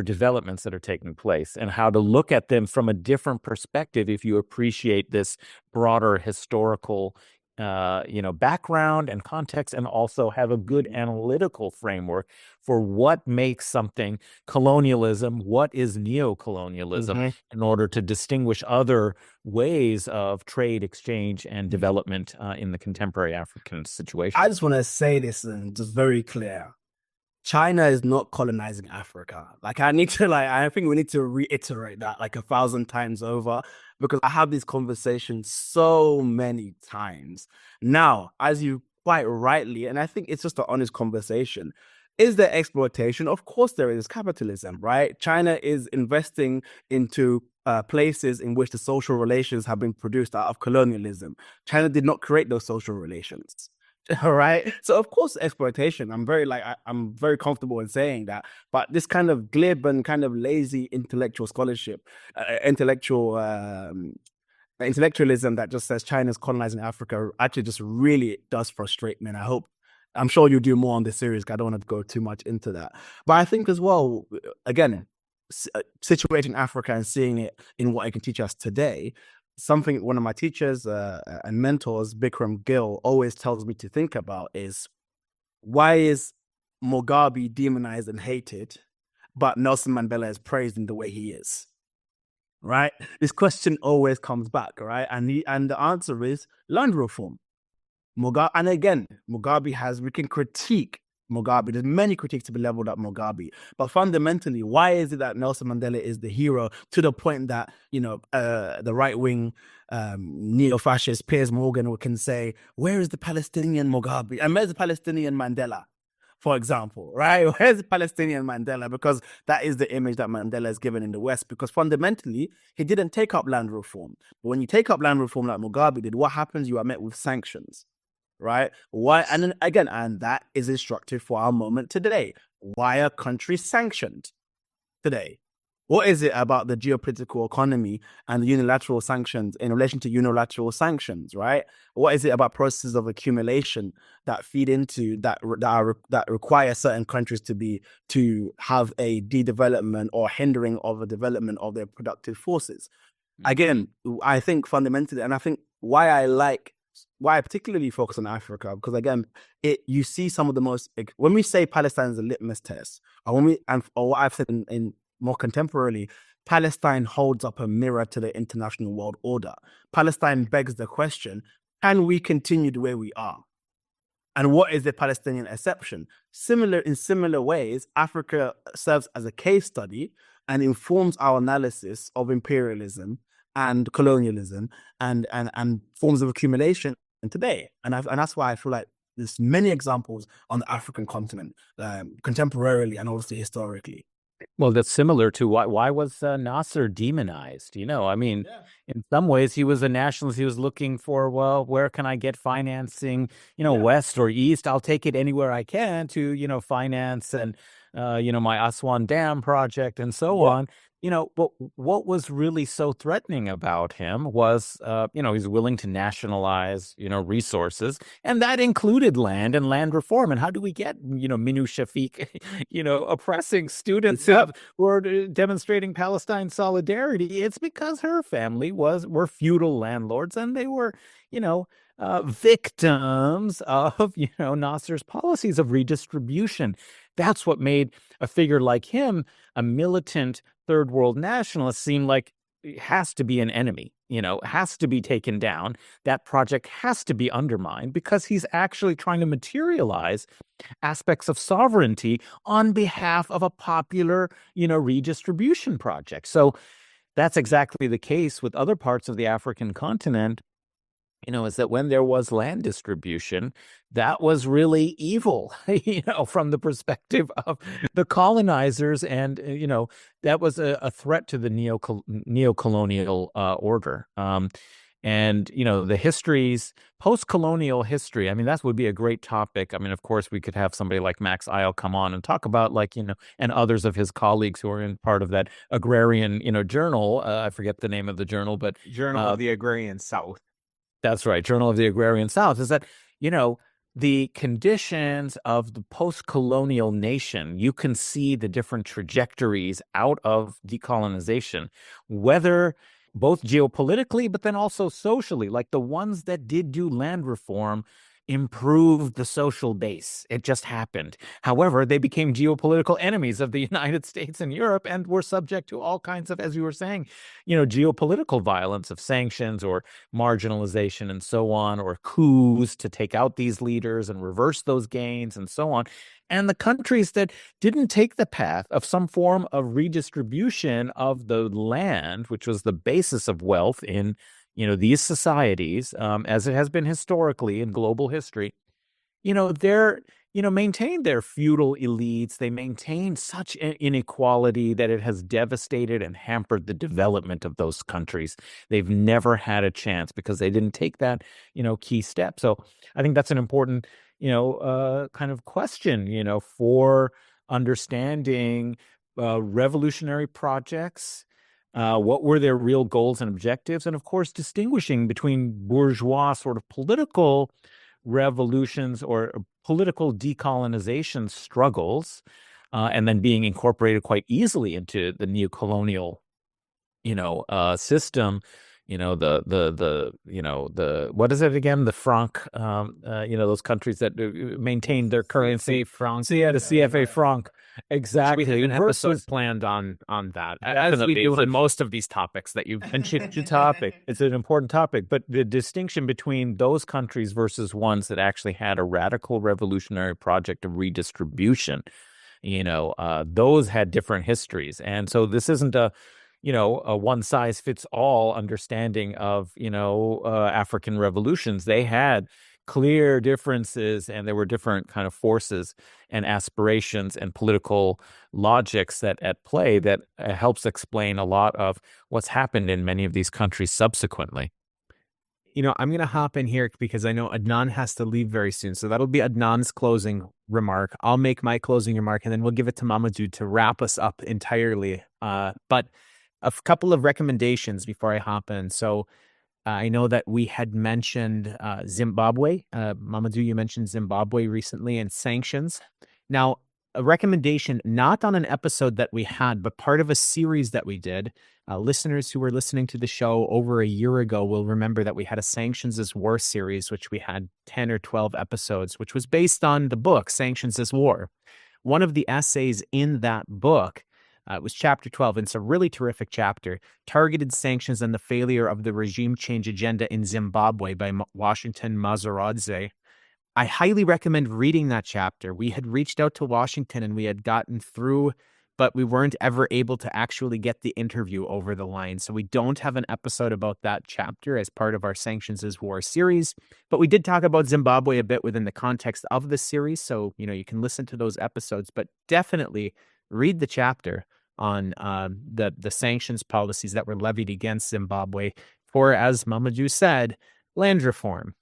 C: developments that are taking place, and how to look at them from a different perspective if you appreciate this broader historical background and context, and also have a good analytical framework for what makes something colonialism, what is neocolonialism, in order to distinguish other ways of trade, exchange, and development in the contemporary African situation.
D: I just want to say this and just very clear. China is not colonizing Africa. I think we need to reiterate that 1,000 times over, because I have these conversations so many times. Now, as you quite rightly, and I think it's just an honest conversation, is there exploitation? Of course there is. Capitalism, right? China is investing into places in which the social relations have been produced out of colonialism. China did not create those social relations. All right. So of course exploitation. I'm very comfortable in saying that. But this kind of glib and kind of lazy intellectual scholarship, intellectualism that just says China's colonizing Africa actually just really does frustrate me. And I'm sure you do more on this series, 'cause I don't want to go too much into that. But I think as well, again, situating Africa and seeing it in what it can teach us today. Something one of my teachers and mentors, Bikram Gill, always tells me to think about is, why is Mugabe demonized and hated, but Nelson Mandela is praised in the way he is? Right? This question always comes back, right? And the answer is land reform. Mugabe, and again, we can critique Mugabe. There's many critiques to be leveled at Mugabe, but fundamentally, why is it that Nelson Mandela is the hero, to the point that the right wing neo-fascist Piers Morgan can say, where is the Palestinian Mugabe and where's the Palestinian Mandela, for example, right? Where's the Palestinian Mandela? Because that is the image that Mandela is given in the West, because fundamentally he didn't take up land reform. But when you take up land reform like Mugabe did, what happens? You are met with sanctions. Right? Why? And then again, and that is instructive for our moment today. Why are countries sanctioned today? What is it about the geopolitical economy and the unilateral sanctions in relation to unilateral sanctions, right? What is it about processes of accumulation that feed into that require certain countries to have a de-development or hindering of a development of their productive forces? Again, I think fundamentally, and I think why I particularly focus on Africa, because again, you see some of the most, when we say Palestine is a litmus test, or what I've said in more contemporarily, Palestine holds up a mirror to the international world order. Palestine begs the question, can we continue the way we are? And what is the Palestinian exception? In similar ways, Africa serves as a case study and informs our analysis of imperialism and colonialism and forms of accumulation today. And that's why I feel like there's many examples on the African continent, contemporarily and obviously historically.
C: Well, that's similar to why was Nasser demonized? In some ways he was a nationalist. He was looking for, well, where can I get financing, west or east? I'll take it anywhere I can to, finance and, my Aswan Dam project and so on. But what was really so threatening about him was, he's willing to nationalize, resources, and that included land and land reform. And how do we get, Minu Shafiq, oppressing students who were demonstrating Palestine solidarity? It's because her family were feudal landlords, and they were, victims of, Nasser's policies of redistribution. That's what made a figure like him, a militant third world nationalist, seem like it has to be an enemy, has to be taken down. That project has to be undermined, because he's actually trying to materialize aspects of sovereignty on behalf of a popular, redistribution project. So that's exactly the case with other parts of the African continent. is that when there was land distribution, that was really evil, from the perspective of the colonizers. And, that was a threat to the neo-colonial order. And, the histories, post-colonial history, that would be a great topic. Of course, we could have somebody like Max Isle come on and talk about and others of his colleagues who are in part of that agrarian, journal. I forget the name of the journal, but
B: Journal of the Agrarian South.
C: That's right. Journal of the Agrarian South is that, the conditions of the post-colonial nation, you can see the different trajectories out of decolonization, whether both geopolitically, but then also socially, like the ones that did do land reform improved the social base. It just happened. However, they became geopolitical enemies of the United States and Europe and were subject to all kinds of, as we were saying, geopolitical violence of sanctions or marginalization and so on, or coups to take out these leaders and reverse those gains and so on. And the countries that didn't take the path of some form of redistribution of the land, which was the basis of wealth in these societies, as it has been historically in global history, they're, maintained their feudal elites. They maintained such inequality that it has devastated and hampered the development of those countries. They've never had a chance because they didn't take that, key step. So I think that's an important, kind of question, for understanding revolutionary projects. What were their real goals and objectives? And of course, distinguishing between bourgeois sort of political revolutions or political decolonization struggles, and then being incorporated quite easily into the neocolonial, system. What is it again? The franc, those countries that maintain their currency.
B: franc.
C: So yeah, the CFA franc. Exactly.
B: We have an episode planned on that, as we do in most of these topics that you've mentioned.
C: It's an important topic, but the distinction between those countries versus ones that actually had a radical revolutionary project of redistribution, those had different histories. And so this isn't a one-size-fits-all understanding of, African revolutions. They had clear differences, and there were different kind of forces and aspirations and political logics that at play that helps explain a lot of what's happened in many of these countries subsequently.
B: I'm going to hop in here because I know Adnan has to leave very soon. So that'll be Adnan's closing remark. I'll make my closing remark, and then we'll give it to Momodou to wrap us up entirely. But a couple of recommendations before I hop in. So I know that we had mentioned Zimbabwe. Momodou, you mentioned Zimbabwe recently and sanctions. Now, a recommendation, not on an episode that we had, but part of a series that we did. Listeners who were listening to the show over a year ago will remember that we had a Sanctions as War series, which we had 10 or 12 episodes, which was based on the book, Sanctions as War. One of the essays in that book was chapter 12, and it's a really terrific chapter, Targeted Sanctions and the Failure of the Regime Change Agenda in Zimbabwe by Washington Mazoradze. I highly recommend reading that chapter. We had reached out to Washington and we had gotten through, but we weren't ever able to actually get the interview over the line. So we don't have an episode about that chapter as part of our Sanctions as War series, but we did talk about Zimbabwe a bit within the context of the series. So, you can listen to those episodes, but definitely read the chapter on the sanctions policies that were levied against Zimbabwe for, as Momodou said, land reform.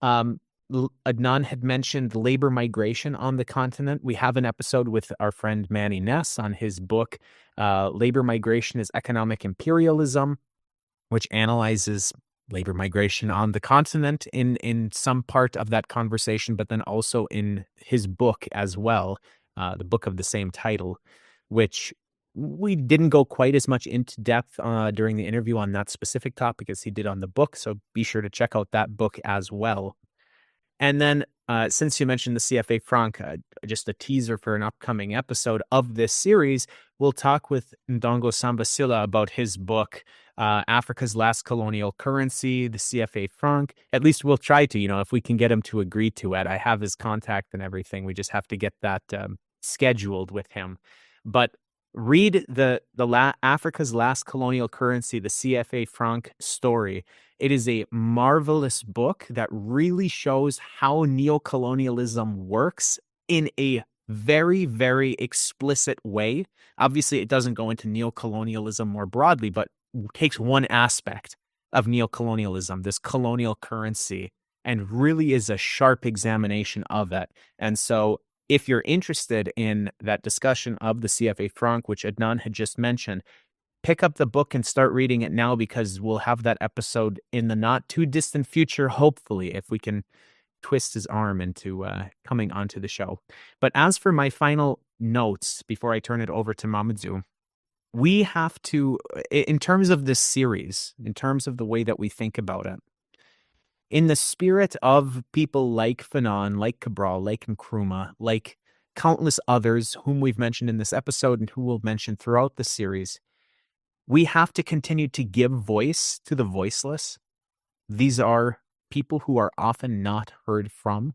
B: Adnan had mentioned labor migration on the continent. We have an episode with our friend Manny Ness on his book, Labor Migration is Economic Imperialism, which analyzes labor migration on the continent in some part of that conversation, but then also in his book as well, the book of the same title, which we didn't go quite as much into depth during the interview on that specific topic as he did on the book. So be sure to check out that book as well. And then since you mentioned the CFA franc, just a teaser for an upcoming episode of this series, we'll talk with Ndongo Sambasila about his book, Africa's Last Colonial Currency, the CFA franc. At least we'll try to, if we can get him to agree to it. I have his contact and everything. We just have to get that scheduled with him. But Read Africa's Last Colonial Currency, the CFA franc story. It is a marvelous book that really shows how neocolonialism works in a very, very explicit way. Obviously, it doesn't go into neocolonialism more broadly, but takes one aspect of neocolonialism, this colonial currency, and really is a sharp examination of it. And so if you're interested in that discussion of the CFA franc, which Adnan had just mentioned, pick up the book and start reading it now, because we'll have that episode in the not too distant future, hopefully, if we can twist his arm into coming onto the show. But as for my final notes, before I turn it over to Momodou, we have to, in terms of this series, in terms of the way that we think about it, in the spirit of people like Fanon, like Cabral, like Nkrumah, like countless others whom we've mentioned in this episode and who we'll mention throughout the series, we have to continue to give voice to the voiceless. These are people who are often not heard from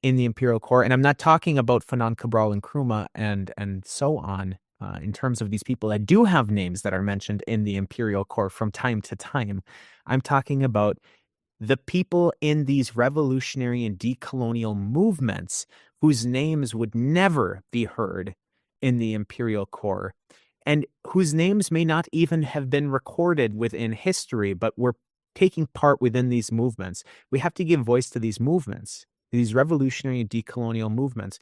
B: in the Imperial Core. And I'm not talking about Fanon, Cabral, and Nkrumah and so on, in terms of these people that do have names that are mentioned in the Imperial Core from time to time. I'm talking about the people in these revolutionary and decolonial movements whose names would never be heard in the Imperial Core, and whose names may not even have been recorded within history, but were taking part within these movements. We have to give voice to these movements, these revolutionary and decolonial movements.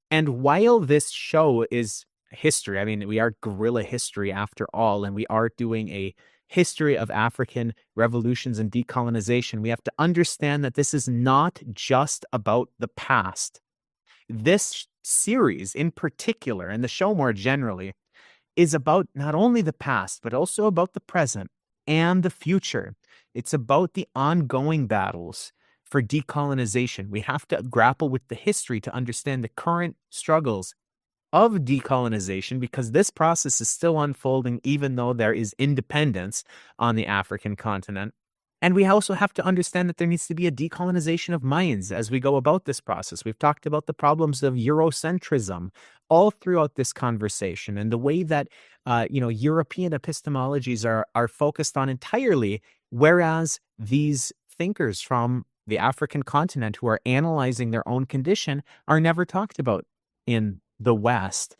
B: And while this show is history, I mean, we are Guerrilla History after all, and we are doing a history of African revolutions and decolonization, we have to understand that this is not just about the past. This series in particular, and the show more generally, is about not only the past, but also about the present and the future. It's about the ongoing battles for decolonization. We have to grapple with the history to understand the current struggles of decolonization, because this process is still unfolding even though there is independence on the African continent. And we also have to understand that there needs to be a decolonization of minds as we go about this process. We've talked about the problems of Eurocentrism all throughout this conversation, and the way that European epistemologies are focused on entirely, whereas these thinkers from the African continent who are analyzing their own condition are never talked about in the West.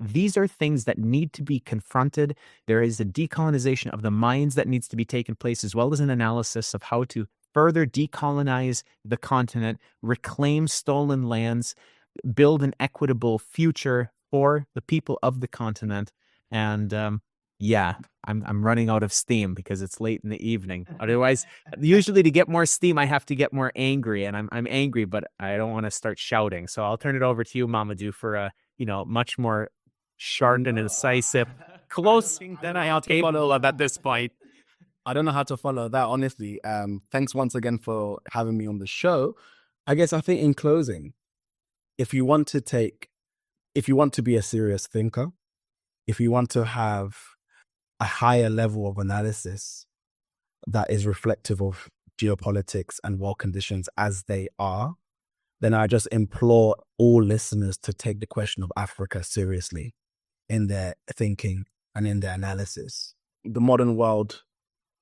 B: These are things that need to be confronted. There is a decolonization of the minds that needs to be taken place, as well as an analysis of how to further decolonize the continent, reclaim stolen lands, build an equitable future for the people of the continent. And I'm running out of steam because it's late in the evening. Otherwise, usually to get more steam, I have to get more angry, and I'm angry, but I don't want to start shouting. So I'll turn it over to you, Momodou, for a much more sharp and incisive closing than I am capable of at this point.
D: I don't know how to follow that, honestly. Thanks once again for having me on the show. I guess I think in closing, if you want to be a serious thinker, if you want to have a higher level of analysis that is reflective of geopolitics and world conditions as they are, then I just implore all listeners to take the question of Africa seriously in their thinking and in their analysis. The modern world,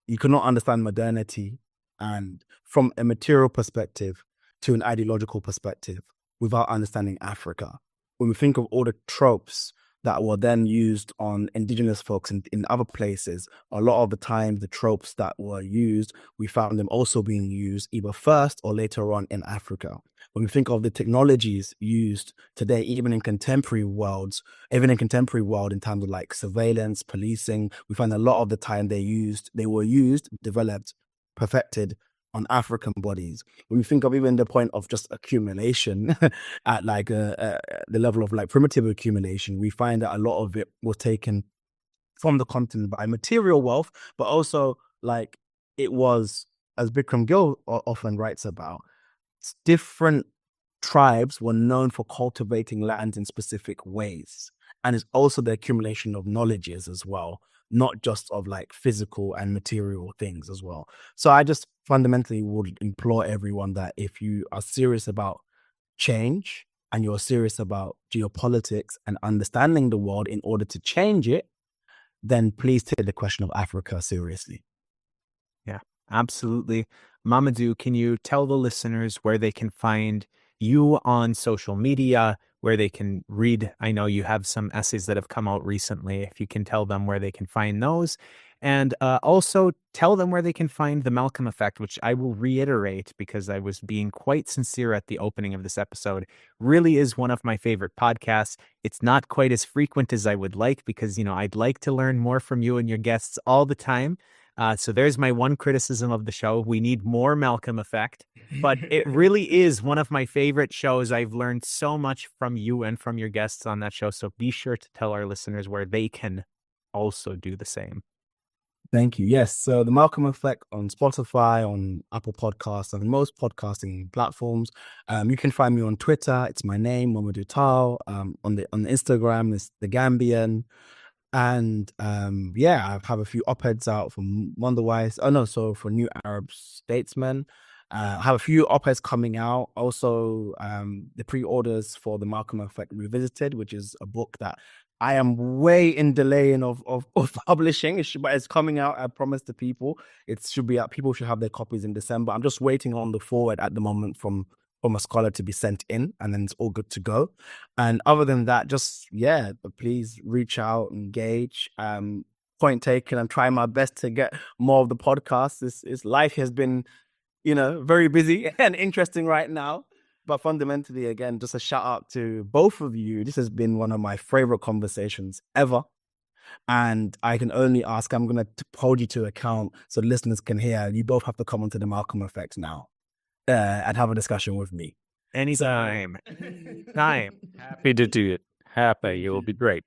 D: you cannot understand modernity and from a material perspective to an ideological perspective without understanding Africa. When we think of all the tropes that were then used on indigenous folks in other places, a lot of the time the tropes that were used, we found them also being used either first or later on in Africa. When we think of the technologies used today, even in contemporary world in terms of like surveillance, policing, we find a lot of the time they were used, developed, perfected on African bodies. When we think of even the point of just accumulation at like the level of like primitive accumulation, we find that a lot of it was taken from the continent by material wealth, but also like it was, as Bikram Gill often writes about, different tribes were known for cultivating land in specific ways. And it's also the accumulation of knowledges as well, not just of like physical and material things as well. So I just fundamentally would implore everyone that if you are serious about change and you're serious about geopolitics and understanding the world in order to change it, then please take the question of Africa seriously.
B: Yeah, absolutely. Momodou, can you tell the listeners where they can find you on social media, where they can read? I know you have some essays that have come out recently. If you can tell them where they can find those. And also tell them where they can find The Malcolm Effect, which I will reiterate because I was being quite sincere at the opening of this episode. Really is one of my favorite podcasts. It's not quite as frequent as I would like because, I'd like to learn more from you and your guests all the time. So there's my one criticism of the show. We need more Malcolm Effect, but it really is one of my favorite shows. I've learned so much from you and from your guests on that show. So be sure to tell our listeners where they can also do the same.
D: Thank you. Yes. So the Malcolm Effect on Spotify, on Apple Podcasts, and most podcasting platforms. You can find me on Twitter. It's my name, Momodou Taal. On the Instagram, it's The Gambian. And I have a few op-eds out from Wonderwise. For New Arab Statesman. I have a few op-eds coming out. Also, the pre-orders for The Malcolm Effect Revisited, which is a book that I am way in delaying of publishing. But it's coming out. I promise the people. It should be out. People should have their copies in December. I'm just waiting on the forward at the moment from a scholar to be sent in, and then it's all good to go. And other than that, please reach out, engage. Point taken. I'm trying my best to get more of the podcasts. This life has been, very busy and interesting right now. But fundamentally, again, just a shout out to both of you. This has been one of my favorite conversations ever. And I can only ask, I'm going to hold you to account so listeners can hear. You both have to come onto The Malcolm Effect now and have a discussion with me.
B: Anytime.
C: Happy to do it. Happy. It will be great.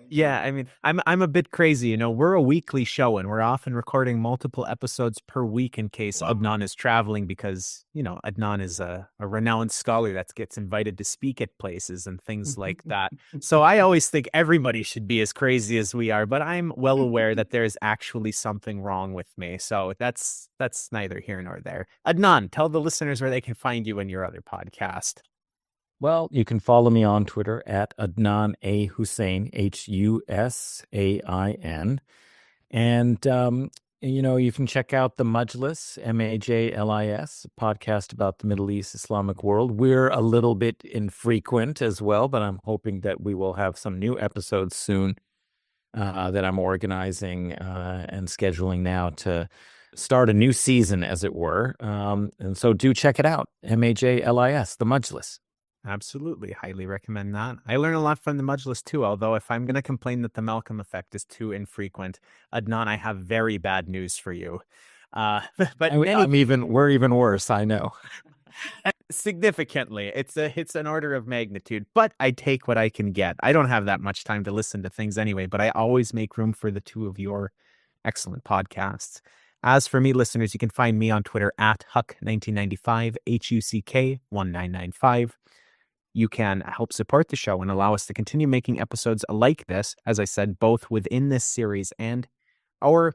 B: Yeah, I mean, I'm a bit crazy. We're a weekly show and we're often recording multiple episodes per week in case Adnan is traveling because, Adnan is a renowned scholar that gets invited to speak at places and things like that. So I always think everybody should be as crazy as we are, but I'm well aware that there's actually something wrong with me. So that's neither here nor there. Adnan, tell the listeners where they can find you and your other podcast.
C: Well, you can follow me on Twitter at Adnan A. Hussein, Husain. And, you can check out the Majlis, Majlis, podcast about the Middle East Islamic world. We're a little bit infrequent as well, but I'm hoping that we will have some new episodes soon that I'm organizing and scheduling now to start a new season, as it were. And so do check it out, Majlis, the Majlis.
B: Absolutely. Highly recommend that. I learn a lot from the Majlis too, although if I'm going to complain that the Malcolm Effect is too infrequent, Adnan, I have very bad news for you. But
C: we're even worse, I know.
B: Significantly. It's an order of magnitude, but I take what I can get. I don't have that much time to listen to things anyway, but I always make room for the two of your excellent podcasts. As for me, listeners, you can find me on Twitter at Huck1995, HUCK1995. You can help support the show and allow us to continue making episodes like this, as I said, both within this series and our,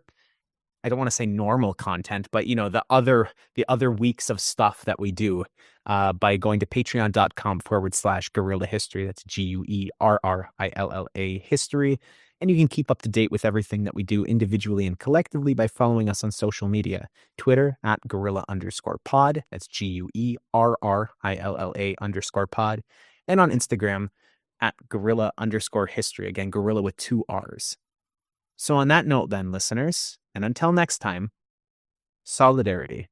B: I don't want to say normal content, but the other weeks of stuff that we do by going to patreon.com/Guerrilla History. That's GUERRILLA History. And you can keep up to date with everything that we do individually and collectively by following us on social media. Twitter at Guerrilla_pod. That's GUERRILLA_pod. And on Instagram at Guerrilla_history. Again, Guerrilla with 2 R's. So on that note then, listeners, and until next time, solidarity.